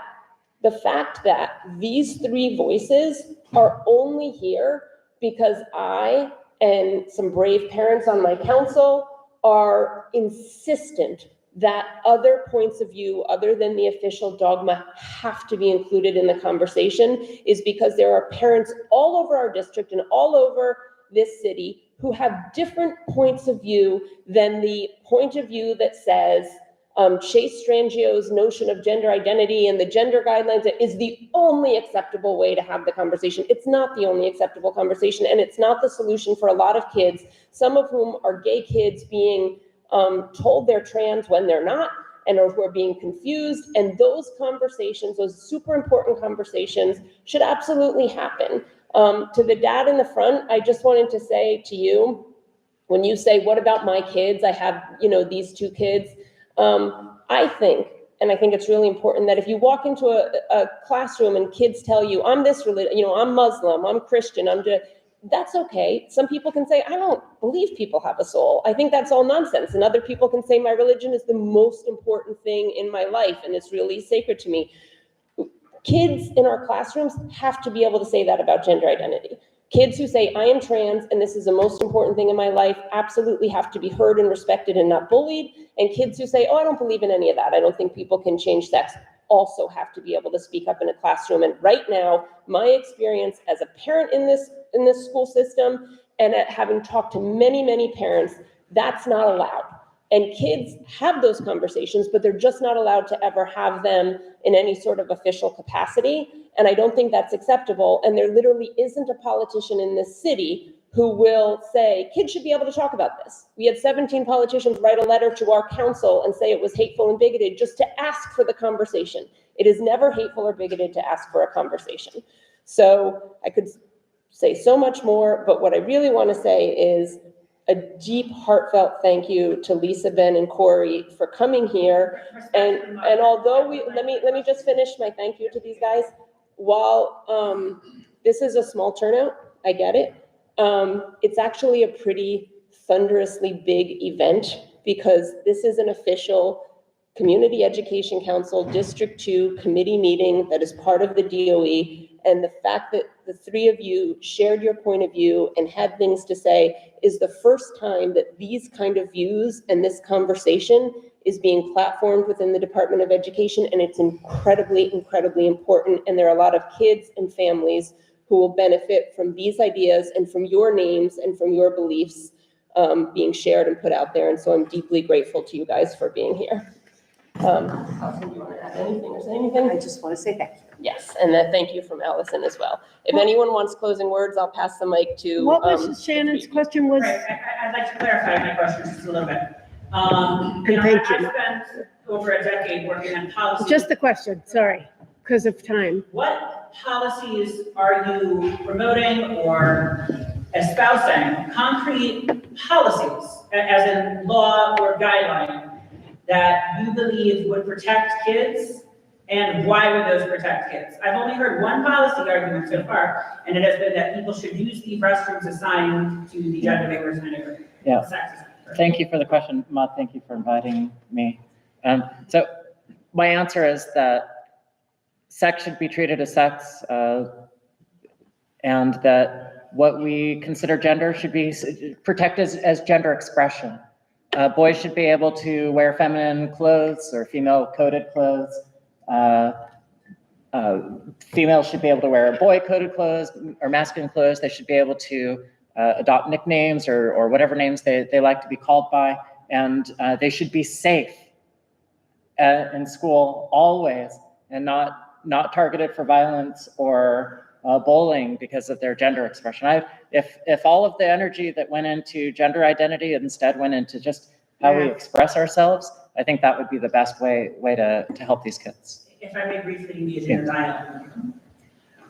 the fact that these 3 voices are only here because I and some brave parents on my council are insistent that other points of view other than the official dogma have to be included in the conversation is because there are parents all over our district and all over this city who have different points of view than the point of view that says Chase Strangio's notion of gender identity and the gender guidelines is the only acceptable way to have the conversation. It's not the only acceptable conversation, and it's not the solution for a lot of kids, some of whom are gay kids being told they're trans when they're not, and or who are being confused. And those conversations, those super important conversations, should absolutely happen. To the dad in the front, I just wanted to say to you, when you say, what about my kids? I have, these 2 kids. I think it's really important that if you walk into a classroom and kids tell you, I'm this religion, I'm Muslim, I'm Christian, that's okay. Some people can say, I don't believe people have a soul. I think that's all nonsense. And other people can say, my religion is the most important thing in my life and it's really sacred to me. Kids in our classrooms have to be able to say that about gender identity. Kids who say, I am trans and this is the most important thing in my life, absolutely have to be heard and respected and not bullied. And kids who say, oh, I don't believe in any of that, I don't think people can change sex, also have to be able to speak up in a classroom. And right now, my experience as a parent in this school system and at having talked to many, many parents, that's not allowed. And kids have those conversations, but they're just not allowed to ever have them in any sort of official capacity. And I don't think that's acceptable. And there literally isn't a politician in this city who will say, kids should be able to talk about this. We had 17 politicians write a letter to our council and say it was hateful and bigoted just to ask for the conversation. It is never hateful or bigoted to ask for a conversation. So I could say so much more, but what I really want to say is a deep, heartfelt thank you to Lisa, Ben, and Corey for coming here. And although let me just finish my thank you to these guys. While this is a small turnout, I get it. It's actually a pretty thunderously big event because this is an official Community Education Council District 2 committee meeting that is part of the DOE. And the fact that the 3 of you shared your point of view and had things to say is the first time that these kind of views and this conversation is being platformed within the Department of Education. And it's incredibly, incredibly important. And there are a lot of kids and families who will benefit from these ideas and from your names and from your beliefs being shared and put out there. And so I'm deeply grateful to you guys for being here. Allison, do you want to add anything or say anything? I just want to say thank you. Yes, and then thank you from Allison as well. If anyone wants closing words, I'll pass the mic to. What was Shannon's question was? Right, I'd like to clarify my question just a little bit. And thank you. I've spent over a decade working on policy. Just the question, sorry, because of time. What policies are you promoting or espousing, concrete policies, as in law or guideline, that you believe would protect kids, and why would those protect kids? I've only heard one policy argument so far, and it has been that people should use the restrooms assigned to the gender representative. Yeah. Thank you for the question, Maud. Thank you for inviting me. So my answer is that sex should be treated as sex, and that what we consider gender should be protected as gender expression. Boys should be able to wear feminine clothes or female coded clothes. Females should be able to wear boy coded clothes or masculine clothes. They should be able to adopt nicknames or whatever names they like to be called by. And they should be safe in school always, and not targeted for violence or bullying because of their gender expression. If all of the energy that went into gender identity instead went into just how we express ourselves, I think that would be the best way to help these kids. If I may briefly engage in a dialogue,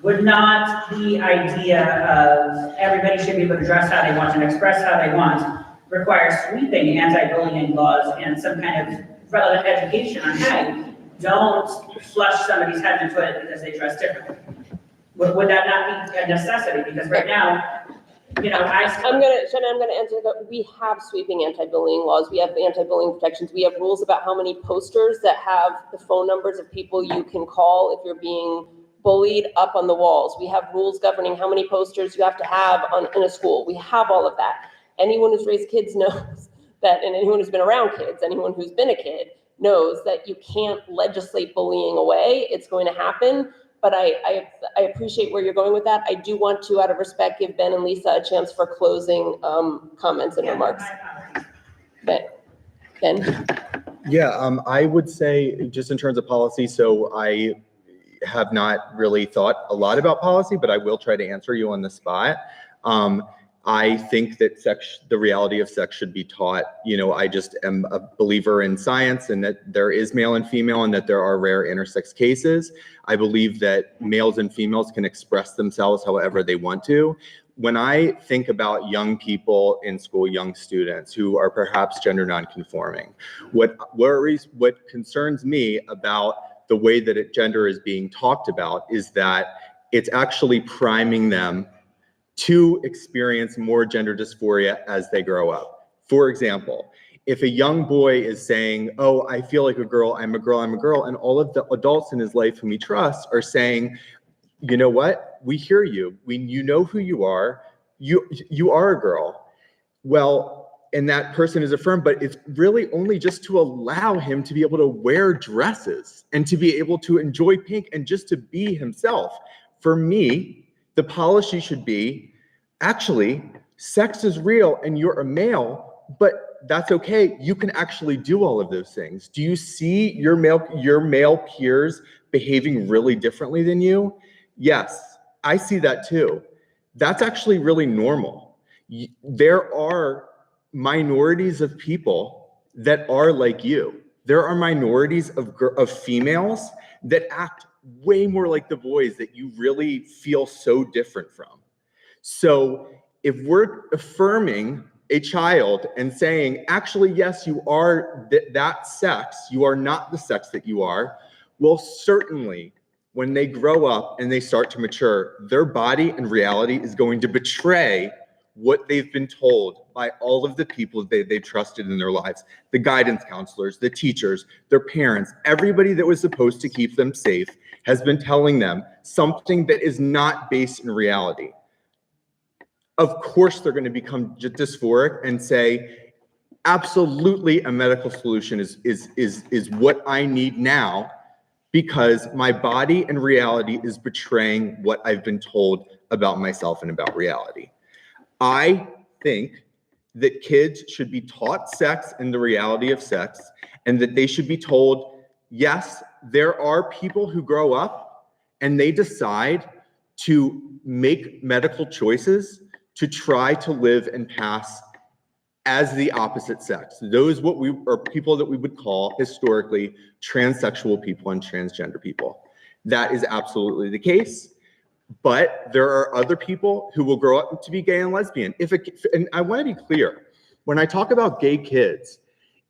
would not the idea of everybody should be able to dress how they want and express how they want require sweeping anti-bullying laws and some kind of relevant education on hey, don't flush somebody's head into it because they dress differently? Would that not be a necessity? Because right now, I'm gonna answer that. We have sweeping anti-bullying laws. We have anti-bullying protections. We have rules about how many posters that have the phone numbers of people you can call if you're being bullied up on the walls. We have rules governing how many posters you have to have in a school. We have all of that. Anyone who's raised kids knows that, and anyone who's been around kids, anyone who's been a kid knows that you can't legislate bullying away. It's going to happen. But I appreciate where you're going with that. I do want to, out of respect, give Ben and Lisa a chance for closing comments and remarks. Ben? Yeah, I would say just in terms of policy, so I have not really thought a lot about policy, but I will try to answer you on the spot. I think that the reality of sex should be taught. I just am a believer in science and that there is male and female and that there are rare intersex cases. I believe that males and females can express themselves however they want to. When I think about young people in school, young students who are perhaps gender nonconforming, what concerns me about the way that gender is being talked about is that it's actually priming them to experience more gender dysphoria as they grow up. For example, if a young boy is saying, oh, I feel like a girl, I'm a girl, and all of the adults in his life whom he trusts are saying, you know what, we hear you, you know who you are a girl. Well, and that person is affirmed, but it's really only just to allow him to be able to wear dresses and to be able to enjoy pink and just to be himself. For me, the policy should be, actually, sex is real and you're a male, but that's okay. You can actually do all of those things. Do you see your male peers behaving really differently than you? Yes, I see that too. That's actually really normal. There are minorities of people that are like you. There are minorities of females that act way more like the boys that you really feel so different from. So if we're affirming a child and saying, actually, yes, you are that sex, you are not the sex that you are, well, certainly when they grow up and they start to mature, their body and reality is going to betray what they've been told by all of the people they've trusted in their lives, the guidance counselors, the teachers, their parents, everybody that was supposed to keep them safe has been telling them something that is not based in reality. Of course, they're going to become dysphoric and say, absolutely, a medical solution is what I need now because my body and reality is betraying what I've been told about myself and about reality. I think that kids should be taught sex and the reality of sex, and that they should be told, yes, there are people who grow up and they decide to make medical choices to try to live and pass as the opposite sex. Those are people that we would call historically transsexual people and transgender people. That is absolutely the case. But there are other people who will grow up to be gay and lesbian. And I want to be clear, when I talk about gay kids,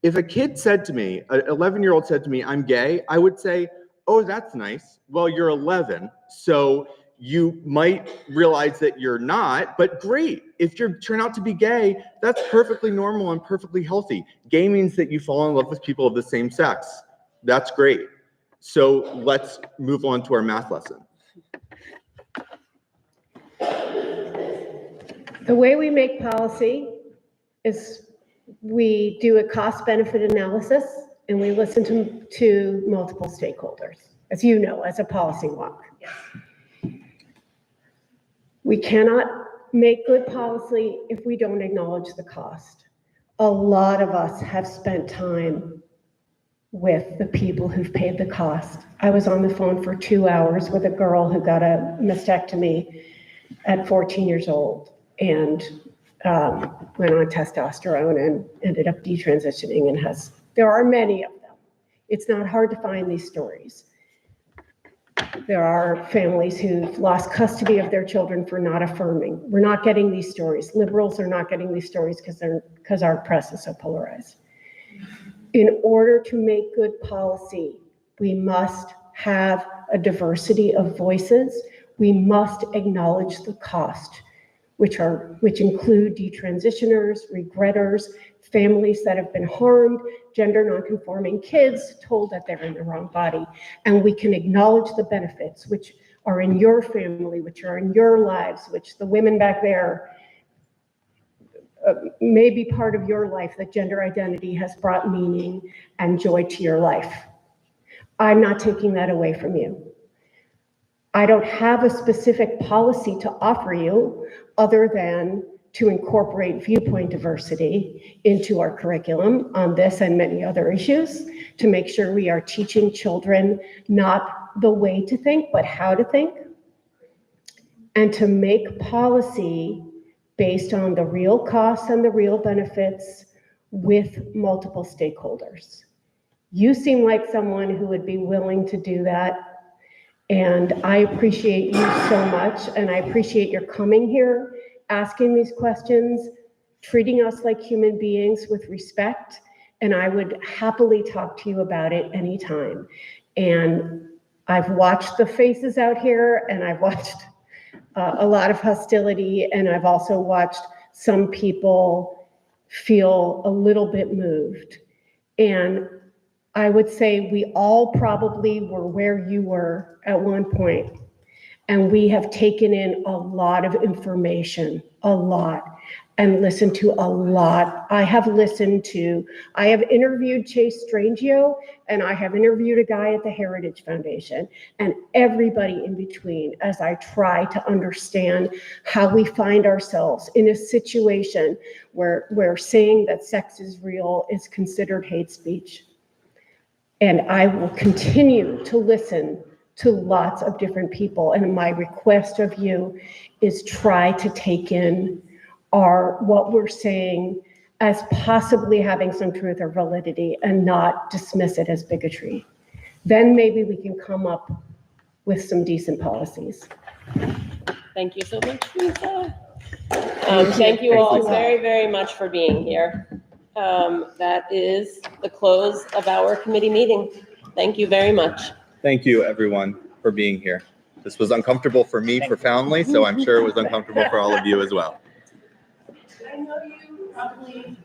if a kid said to me, an 11-year-old said to me, I'm gay, I would say, oh, that's nice. Well, you're 11, so you might realize that you're not, but great. If you turn out to be gay, that's perfectly normal and perfectly healthy. Gay means that you fall in love with people of the same sex. That's great. So let's move on to our math lesson. The way we make policy is we do a cost benefit analysis and we listen to multiple stakeholders, as you know, as a policy wonk. We cannot make good policy if we don't acknowledge the cost. A lot of us have spent time with the people who've paid the cost. I was on the phone for 2 hours with a girl who got a mastectomy at 14 years old and went on testosterone and ended up detransitioning and there are many of them. It's not hard to find these stories. There are families who've lost custody of their children for not affirming. We're not getting these stories. Liberals are not getting these stories because our press is so polarized. In order to make good policy, we must have a diversity of voices. We must acknowledge the cost, which include detransitioners, regretters, families that have been harmed, gender nonconforming kids told that they're in the wrong body. And we can acknowledge the benefits which are in your family, which are in your lives, which the women back there may be part of your life, that gender identity has brought meaning and joy to your life. I'm not taking that away from you. I don't have a specific policy to offer you other than to incorporate viewpoint diversity into our curriculum on this and many other issues, to make sure we are teaching children not the way to think, but how to think, and to make policy based on the real costs and the real benefits with multiple stakeholders. You seem like someone who would be willing to do that. And I appreciate you so much. And I appreciate your coming here, asking these questions, treating us like human beings with respect. And I would happily talk to you about it anytime. And I've watched the faces out here, and I've watched a lot of hostility. And I've also watched some people feel a little bit moved. And I would say we all probably were where you were at one point, and we have taken in a lot of information, a lot, and listened to a lot. I have interviewed Chase Strangio, and I have interviewed a guy at the Heritage Foundation, and everybody in between, as I try to understand how we find ourselves in a situation where saying that sex is real is considered hate speech. And I will continue to listen to lots of different people. And my request of you is try to take in what we're saying as possibly having some truth or validity and not dismiss it as bigotry. Then maybe we can come up with some decent policies. Thank you so much, Lisa. Thank you all very, very much for being here. That is the close of our committee meeting. Thank you very much. Thank you, everyone, for being here. This was uncomfortable for me profoundly, so I'm sure it was uncomfortable for all of you as well. I know you probably